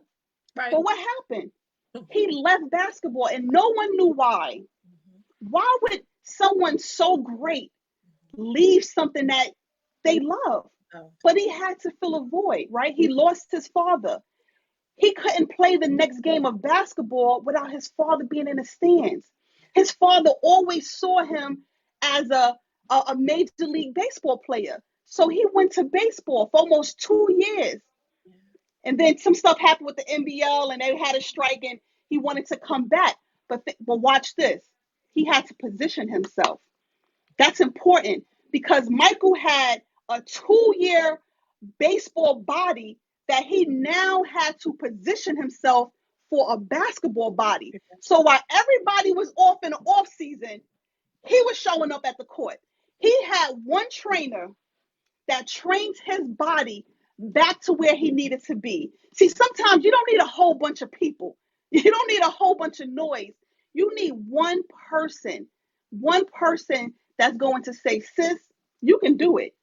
Right. but what happened? Mhm. He left basketball and no one knew why. Why would someone so great leave something that they love? Oh, But he had to fill a void, right? He lost his father. He couldn't play the next game of basketball without his father being in the stands. His father always saw him as a major league baseball player. So he went to baseball for almost 2 years. And then some stuff happened with the NBL and they had a strike and he wanted to come back. But watch this. He had to position himself. That's important because Michael had a 2 year baseball body that he now had to position himself for a basketball body. So while everybody was off in the off season, he was showing up at the court. He had one trainer that trains his body back to where he needed to be. See, sometimes you don't need a whole bunch of people. You don't need a whole bunch of noise. You need one person, one person that's going to say, sis, you can do it.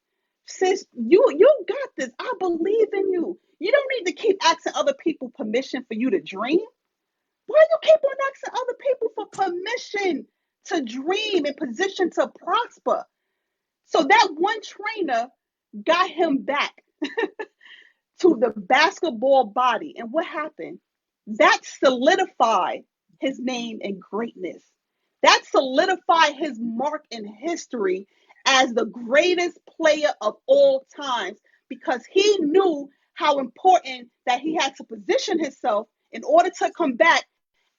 Sis, you got this. I believe in you. You don't need to keep asking other people permission for you to dream. Why do you keep on asking other people for permission to dream and position to prosper? So that one trainer got him back to the basketball body. And what happened? That solidified his name in greatness. That solidified his mark in history as the greatest player of all times because he knew how important that he had to position himself in order to come back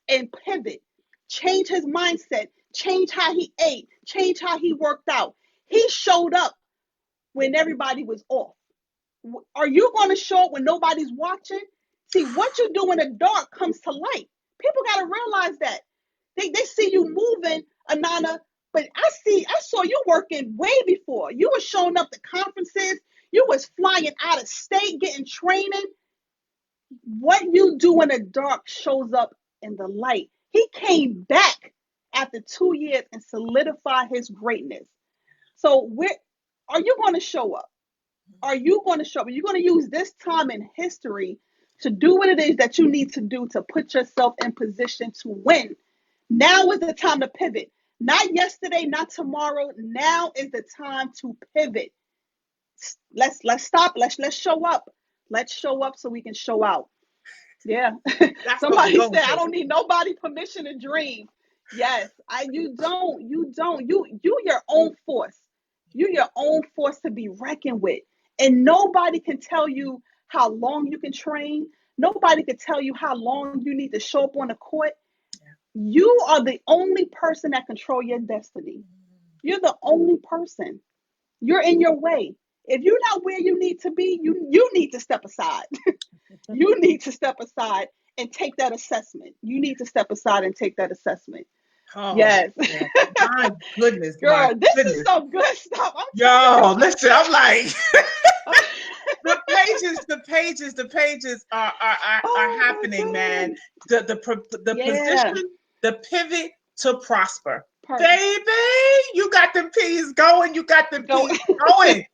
and pivot, change his mindset, change how he ate, change how he worked out. He showed up when everybody was off. Are you going to show up when nobody's watching? See, what you do in the dark comes to light. People got to realize that. They see you moving, Anana, but I saw you working way before. You were showing up to conferences. You was flying out of state, getting training. What you do in the dark shows up in the light. He came back after 2 years and solidified his greatness. So are you going to show up? Are you going to show up? Are you going to use this time in history to do what it is that you need to do to put yourself in position to win? Now is the time to pivot. Not yesterday, not tomorrow. Now is the time to pivot. Let's stop. Let's show up. Let's show up so we can show out. Yeah. Somebody said, I don't need nobody permission to dream. Yes, you don't. You your own force. You your own force to be reckoned with. And nobody can tell you how long you can train. Nobody can tell you how long you need to show up on the court. You are the only person that control your destiny. You're the only person. You're in your way. If you're not where you need to be, you need to step aside. You need to step aside and take that assessment. You need to step aside and take that assessment. Oh, yes. Yeah. My goodness. Girl, this is some good stuff. Yo, listen, I'm like the pages are happening, man. The position, the pivot to prosper. Perfect. Baby, you got them peas going. You got them peas going.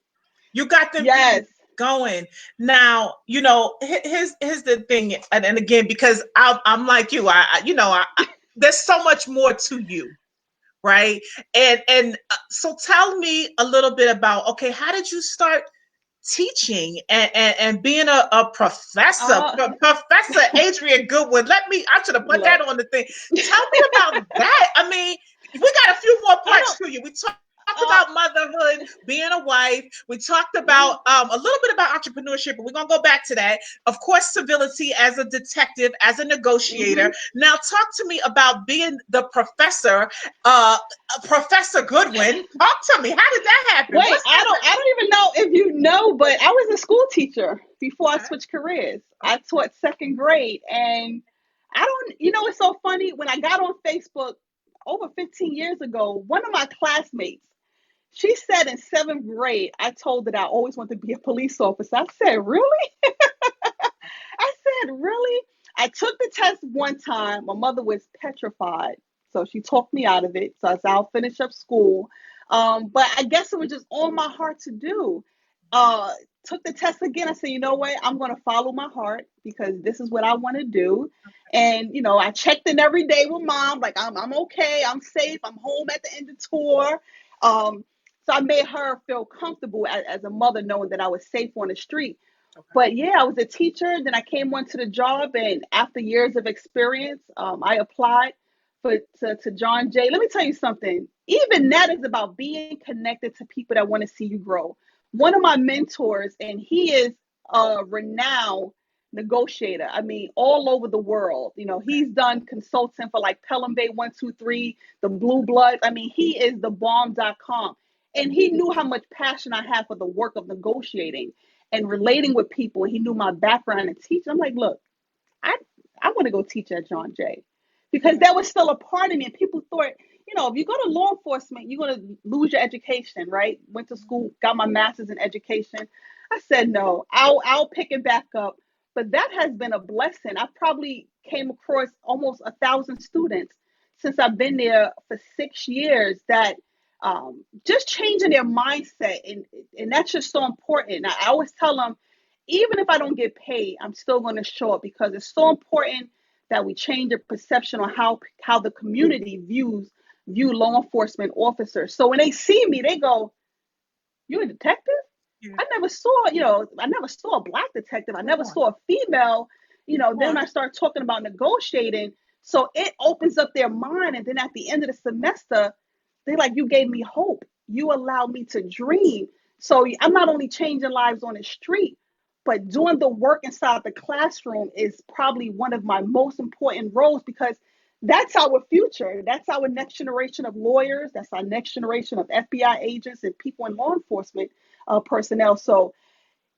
You got them peas going. Now, here's the thing, and again, because I'm like you, there's so much more to you, right? And so tell me a little bit about, okay, how did you start teaching and being a professor? Professor Adrian Goodwin. I should have put that on the thing. Tell me about that. I mean, we got a few more parts to you. We talked about motherhood, being a wife. We talked about a little bit about entrepreneurship, but we're going to go back to that. Of course, civility as a detective, as a negotiator. Now, talk to me about being the professor, Professor Goodwin. Talk to me. How did that happen? Wait, I don't even know if you know, but I was a school teacher before I switched careers. I taught second grade, and it's so funny. When I got on Facebook over 15 years ago, one of my classmates, she said in seventh grade, I told her that I always wanted to be a police officer. I said, really? I said, really? I took the test one time. My mother was petrified. So she talked me out of it. So I said, I'll finish up school. But I guess it was just on my heart to do. Took the test again. I said, you know what? I'm going to follow my heart because this is what I want to do. And, I checked in every day with mom. Like, I'm okay. I'm safe. I'm home at the end of tour. So I made her feel comfortable as a mother, knowing that I was safe on the street. Okay. But yeah, I was a teacher. Then I came onto the job, and after years of experience, I applied to John Jay. Let me tell you something. Even that is about being connected to people that want to see you grow. One of my mentors, and he is a renowned negotiator. I mean, all over the world. He's done consulting for like Pelham Bay 123, the Blue Bloods. I mean, he is the bomb.com. And he knew how much passion I had for the work of negotiating and relating with people. He knew my background in teaching. I'm like, look, I want to go teach at John Jay because that was still a part of me. And people thought, if you go to law enforcement, you're going to lose your education, right? Went to school, got my master's in education. I said, no, I'll pick it back up. But that has been a blessing. I probably came across almost 1,000 students since I've been there for 6 years that just changing their mindset, and that's just so important. I always tell them, even if I don't get paid, I'm still going to show up because it's so important that we change the perception on how the community view law enforcement officers. So when they see me, they go, "You a detective?" Yeah. I never saw a black detective. I Come never on. saw a female. Come Then on. I start talking about negotiating. So it opens up their mind. And then at the end of the semester, they're like, you gave me hope. You allowed me to dream. So I'm not only changing lives on the street, but doing the work inside the classroom is probably one of my most important roles because that's our future. That's our next generation of lawyers. That's our next generation of FBI agents and people in law enforcement personnel. So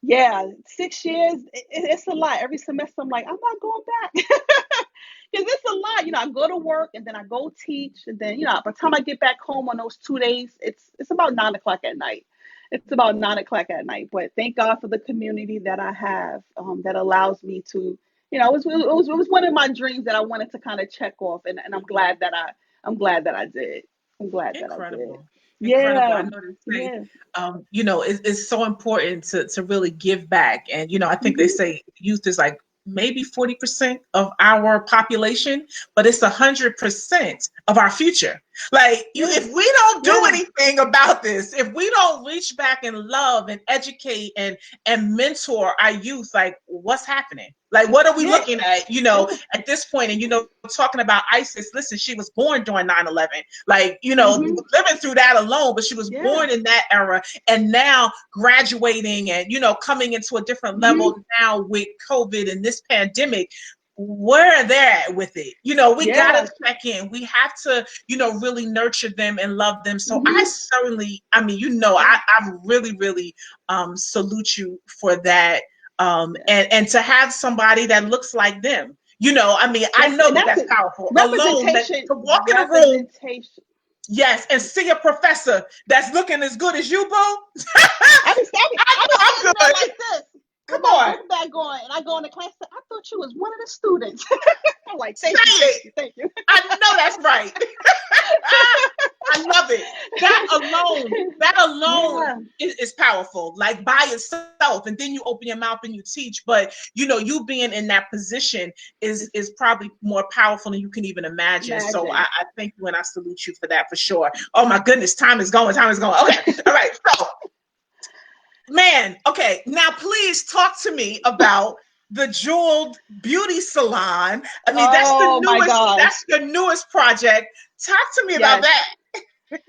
yeah, 6 years, it's a lot. Every semester, I'm like, I'm not going back because it's a lot. I go to work and then I go teach, and then by the time I get back home on those 2 days, it's about 9 o'clock at night. It's about 9 o'clock at night. But thank God for the community that I have that allows me to. It was one of my dreams that I wanted to kind of check off, and I'm glad that I did. I'm glad that I did. Incredible. Incredible. I Yeah, know they say, yeah. it's so important to really give back. And, I think they Hmm. say youth is like maybe 40% of our population, but it's 100% of our future. Like Yeah, if we don't do yeah. anything about this, if we don't reach back and love and educate and mentor our youth, like what's happening? Like what are we Yeah, looking at, yeah. at this point? And talking about ISIS, listen, she was born during 9/11. Like, Hmm. living through that alone, but she was Yeah. born in that era and now graduating and, coming into a different Hmm. level now with COVID and this pandemic. Where they're at with it, we gotta Yeah. check in. We have to, really nurture them and love them. So I Hmm. certainly, Yeah. I really, really salute you for that. Yeah. And to have somebody that looks like them, I That's know and that that's that's it. powerful alone, that Representation. to walk in a room, Representation. yes, and see a professor that's looking as good as you, boo. I be I'm sitting there good. like this with Come my on, book bag on, and I go into class. I thought you was one of the students. I'm like, thank you, say thank it. you, thank you. I know that's right. I love it. That alone Yeah. is powerful, like by itself. And then you open your mouth and you teach. But you being in that position is It's is probably more powerful than you can even imagine. So I, imagine. I thank you and I salute you for that for sure. Oh my goodness, time is going. Time is going. Okay, all right. So man, okay. Now please talk to me about the Jeweled Beauty Salon. I mean, that's the Oh my newest. That's gosh. your newest project. Talk to me about Yes. that.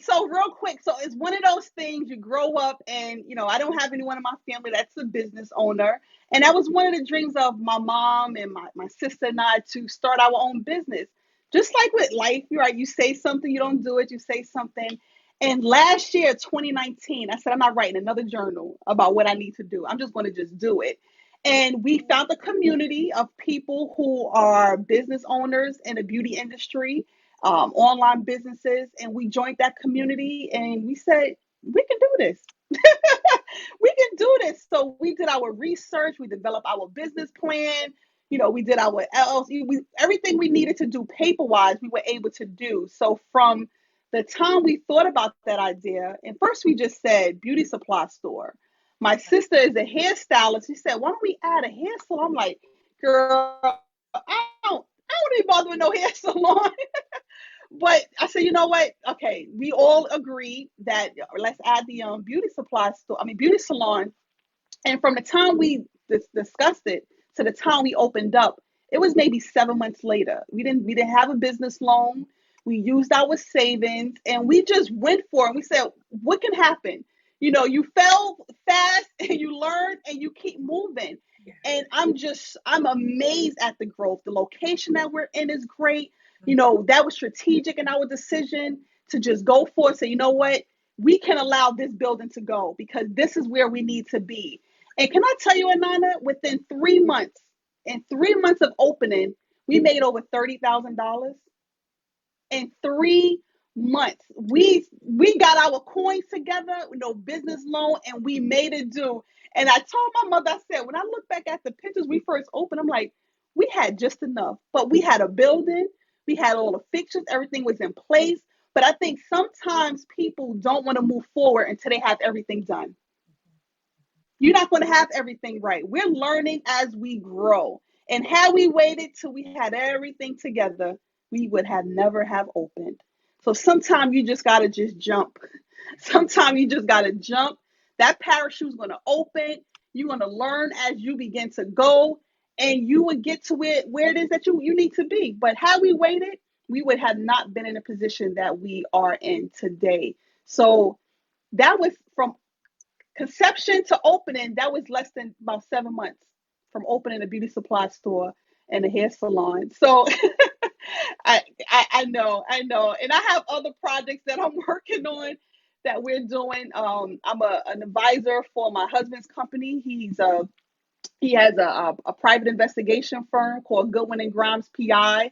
So real quick, so it's one of those things you grow up and I don't have anyone in my family that's a business owner. And that was one of the dreams of my mom and my sister and I to start our own business. Just like with life, you're right, you say something, you don't do it, you say something. And last year, 2019, I said, I'm not writing another journal about what I need to do. I'm just going to just do it. And we found a community of people who are business owners in the beauty industry, online businesses, and we joined that community and we said, we can do this. We can do this. So we did our research, we developed our business plan, we did our LLC, everything we needed to do paper wise, we were able to do. So from the time we thought about that idea, and first we just said beauty supply store. My sister is a hairstylist. She said, why don't we add a hair salon? I'm like, girl, I don't even bother with no hair salon. But I said, you know what? Okay, we all agreed that let's add the beauty supply store. I mean, beauty salon. And from the time we discussed it to the time we opened up, it was maybe 7 months later. We didn't have a business loan. We used our savings, and we just went for it. We said, what can happen? You fell fast, and you learn, and you keep moving. And I'm amazed at the growth. The location that we're in is great. That was strategic in our decision to just go for it. Say, you know what? We can allow this building to go because this is where we need to be. And can I tell you, Anana, within 3 months, in 3 months of opening, we made over $30,000 in 3 months. We got our coins together, no business loan, and we made it do. And I told my mother, I said, when I look back at the pictures we first opened, I'm like, we had just enough, but we had a building, We had all the fixtures, everything was in place. But I think sometimes people don't want to move forward until they have everything done. You're not going to have everything right. We're learning as we grow. And had we waited till we had everything together, we would have never have opened. So sometimes you just got to just jump. Sometimes you just got to jump. That parachute's going to open. You're going to learn as you begin to go, and you would get to where it is that you need to be. But had we waited, we would have not been in a position that we are in today. So that was from conception to opening. That was less than about 7 months from opening a beauty supply store and a hair salon. So I know, and I have other projects that I'm working on that we're doing. I'm an advisor for my husband's company. He has a private investigation firm called Goodwin and Grimes PI.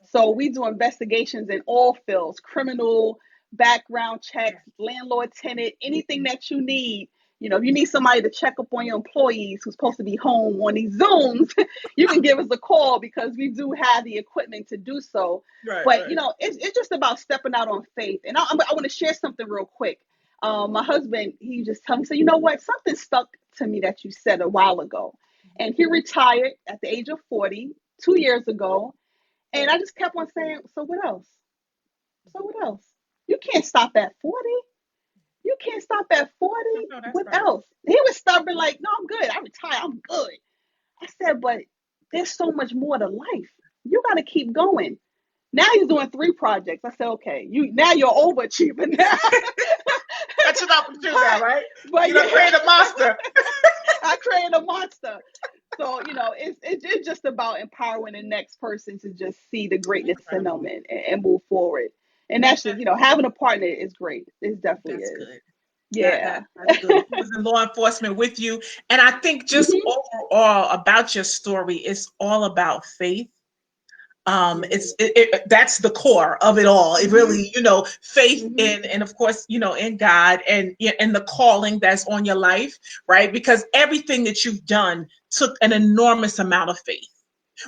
So we do investigations in all fields: criminal, background checks, landlord, tenant, anything that you need. If you need somebody to check up on your employees who's supposed to be home on these Zooms, you can give us a call because we do have the equipment to do so. Right, But, right. It's just about stepping out on faith. And I want to share something real quick. My husband, he just told me, so you know what? Something stuck to me that you said a while ago. And he retired at the age of 40, 2 years ago. And I just kept on saying, so what else? So what else? You can't stop at 40. You can't stop at 40. No, that's What right. else? He was stubborn, like, no, I'm good. I retired. I'm good. I said, but there's so much more to life. You got to keep going. Now he's doing 3 projects. I said, okay, now you're overachieving now. Catching up with you now, right? But You done created a monster. I created a monster. So, it's just about empowering the next person to just see the greatness in them and move forward. And that's just, having a partner is great. It definitely That's is. good. Yeah. That's good. He was in law enforcement with you. And I think just Mhm. overall about your story, it's all about faith. Mhm. That's the core of it all. It Mhm. really, faith Mhm. in, and of course, in God and the calling that's on your life, right? Because everything that you've done took an enormous amount of faith,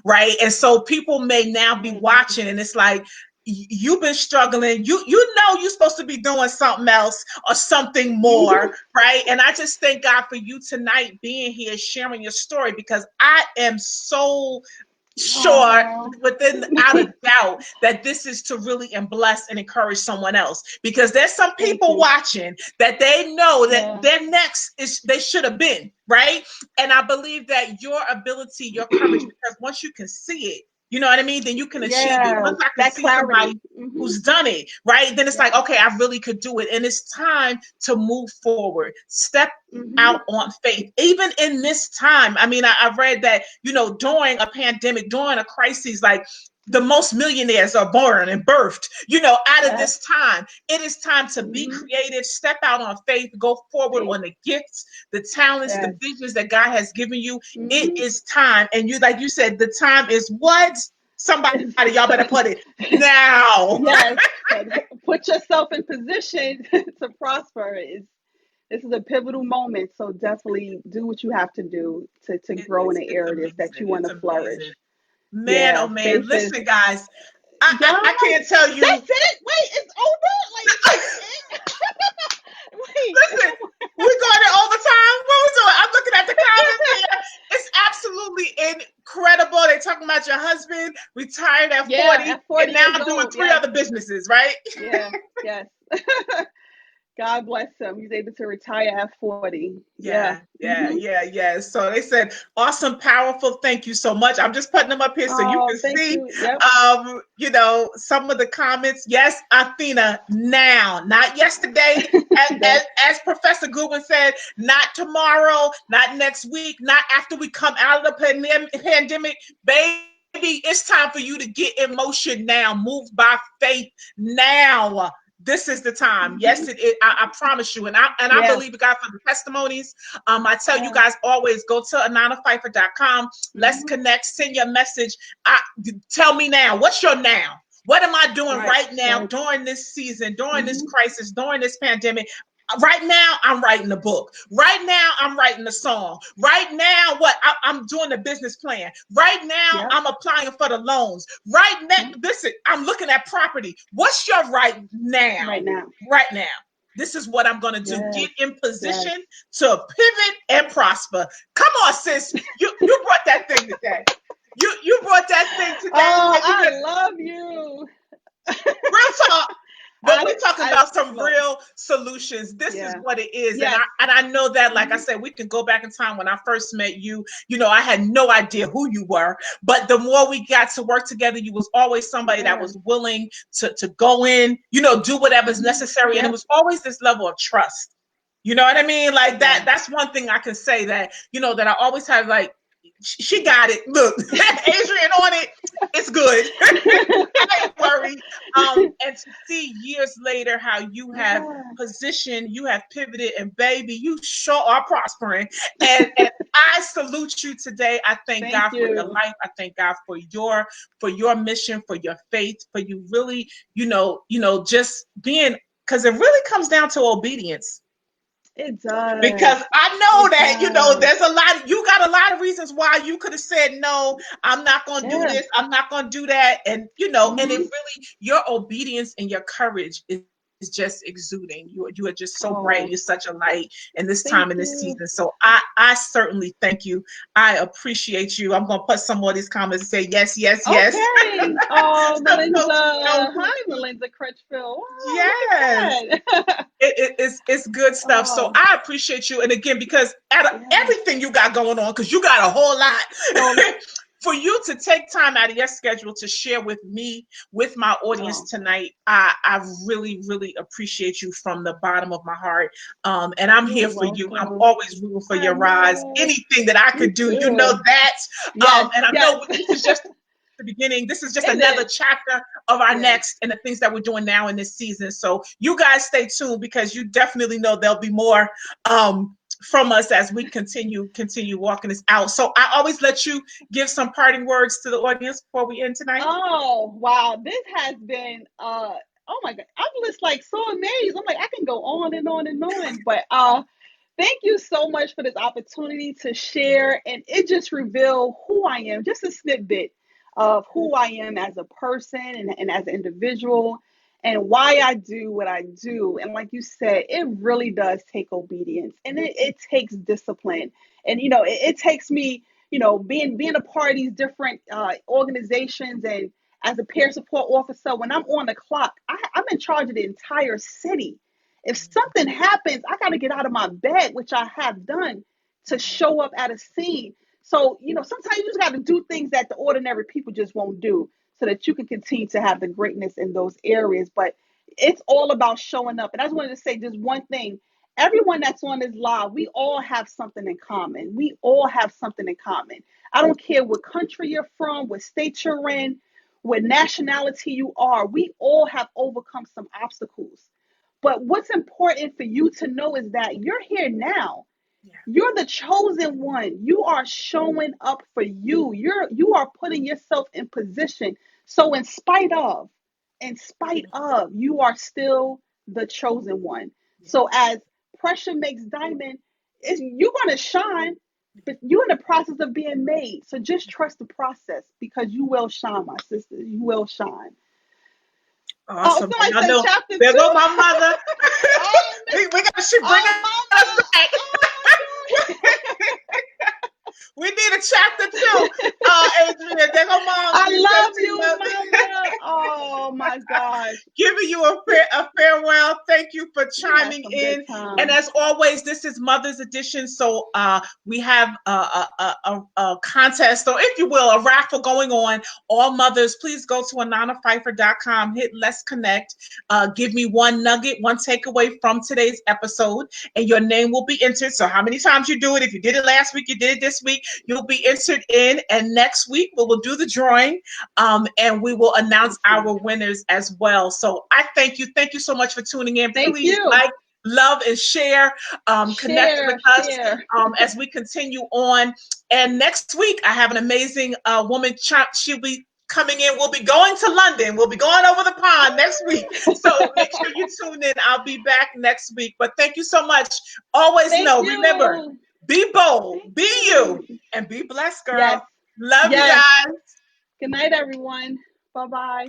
right? And so people may now be Mhm. watching, and it's like you've been struggling. You're supposed to be doing something else or something more, Mhm. right? And I just thank God for you tonight being here, sharing your story, because I am so sure Aw. without a doubt that this is to really and bless and encourage someone else, because there's some Thank people you. watching that they know that Yeah. their next is they should have been right. And I believe that your ability, your courage, because once you can see it, you know what I mean, then you can achieve it. Yeah. Once I can That see somebody clarity. Mhm. who's done it, right, then it's like, Yeah. okay, I really could do it. And it's time to move forward, step out Mhm. on faith, even in this time. I mean, I've read that, during a pandemic, during a crisis, like the most millionaires are born and birthed, out of Yes. this time. It is time to be Mhm. creative, step out on faith, go forward Faith. on the gifts, the talents, the Yes. visions that God has given you. It Mhm. is time. And like you said, the time is what? Somebody, It's, y'all better put it now. yes. Put yourself in position to prosper. This is a pivotal moment. So definitely do what you have to do to grow in the It's areas that amazing. you want It's to flourish. amazing. Man, oh Yeah. man. Faith is. Listen, guys, Yes. I can't tell That's you. it. Wait, it's over. Like that's it. Wait. Listen, we go there all the time. What we doing? I'm looking at the comments here. It's absolutely incredible. They're talking about your husband retired at Yeah, 40 at 40 and now years doing old. 3 Yes. other businesses, right? Yeah. Yes. God bless him. He's able to retire at 40. Yeah. Yeah, yeah, yeah, yeah. So they said, awesome, powerful. Thank you so much. I'm just putting them up here so you Oh, can thank see, you. Yep. some of the comments. Yes, Athena, now, not yesterday. Yes. As Professor Goodwin said, not tomorrow, not next week, not after we come out of the pandemic. Baby, it's time for you to get in motion now. Move by faith now. This is the time. Yes, Mhm. I promise you. And I Yes. believe God for the testimonies. I tell you Yes. guys always go to ananapfeiffer.com. Let's Mhm. connect. Send your message. Tell me now. What's your now? What am I doing Right. right now Right. during this season, during this Mhm. crisis, during this pandemic? Right now, I'm writing a book. Right now, I'm writing a song. Right now, I'm doing a business plan. Right now, Yep. I'm applying for the loans. Right now, Yep. listen, I'm looking at property. What's your right now? Right now. Right now. This is what I'm going to do. Yes. Get in Yes. position to pivot and prosper. Come on, sis. You brought that thing today. You brought that thing today. Oh, And I love you. real talk. But we're talking I about some look. real solutions. This is Yeah. what it is. And Yes. I know that, like I Hmm. said, we can go back in time when I first met you. You know, I had no idea who you were. But the more we got to work together, you was always somebody that Yeah. was willing to go in, you know, do whatever's Hmm. necessary. And it Yep. was always this level of trust. You know what I mean? Like Yeah. that's one thing I can say that, you know, that I always have like, she got it. Look, Adrian on it. It's good. I ain't worried. And to see years later how you have Yeah. positioned, you have pivoted, and baby, you sure are prospering. And I salute you today. I thank Thank God for your you. life. I thank God for your mission, for your faith, for you really, just being, because it really comes down to obedience. It does. Because I know It that, does. there's you got a lot of reasons why you could have said, no, I'm not going to do Yeah. this. I'm not going to do that. And, and it Hmm. really, your obedience and your courage is just exuding. You are just so bright. You're Oh, such a light in this time thank in this you. season. So I certainly thank you. I appreciate you. I'm going to put some more of these comments and say, yes, yes, yes. Okay. Oh, So folks know Melinda. who, Hi, Melinda Crutchfield. Wow, yes. look at that. It's good stuff. So Oh, I appreciate you. And again, because out of yeah. everything you got going on, because you got a whole So, lot, for you to take time out of your schedule to share with me, with my audience oh, tonight, I really, really appreciate you from the bottom of my heart. And I'm you're here for you. I'm welcome. always rooting for I your rise. know. Anything that I Me could do, too. that. Yes, And I yes. know this is just the beginning. This is just It another is. chapter of our Yeah. next and the things that we're doing now in this season. So you guys stay tuned because you definitely know there'll be more from us as we continue walking this out. So I always let you give some parting words to the audience before we end tonight. Oh, wow. This has been oh my God. I'm just like so amazed. I'm like, I can go on and on and on. But thank you so much for this opportunity to share. And it just revealed who I am, just a snippet of who I am as a person and as an individual and why I do what I do. And like you said, it really does take obedience and it takes discipline. And, it takes me, being a part of these different organizations and as a peer support officer, when I'm on the clock, I'm in charge of the entire city. If something happens, I got to get out of my bed, which I have done, to show up at a scene. So, sometimes you just got to do things that the ordinary people just won't do so that you can continue to have the greatness in those areas. But it's all about showing up. And I just wanted to say just one thing. Everyone that's on this live, we all have something in common. We all have something in common. I don't care what country you're from, what state you're in, what nationality you are. We all have overcome some obstacles. But what's important for you to know is that you're here now. Yeah. You're the chosen one. You are showing up for you. You are putting yourself in position. So in spite of, you are still the chosen one. So as pressure makes diamond, you're gonna shine, but you're in the process of being made. So just trust the process because you will shine, my sister. You will shine. Oh, Awesome. somebody Y'all said know, chapter there go two. my mother. Oh, She bringing us mama. back. Oh my God. We need a chapter two. Adrian, there go mom. I She said love she you, loves mama. Oh my gosh. giving you a farewell. Thank you for We had chiming some good in. And times. as always, this is Mother's Edition. So we have a contest, or if you will, a raffle going on. All mothers, please go to ananapfeiffer.com, hit Let's Connect. Give me one nugget, one takeaway from today's episode, and your name will be entered. So how many times you do it? If you did it last week, you did it this week, you'll be entered in. And next week, we will do the drawing and we will announce Awesome. our winners as well. So I thank you. Thank you so much for tuning in. Thank Please you. like, love, and share. Connect with Share, us share. as we continue on. And next week, I have an amazing woman. She'll be coming in. We'll be going to London. We'll be going over the pond next week. So make sure you tune in. I'll be back next week. But thank you so much. Always Thank know, remember, you. be bold, Thank be you, you. and be blessed, Yes. girl. Love you Yes. guys. Good night, everyone. Bye bye.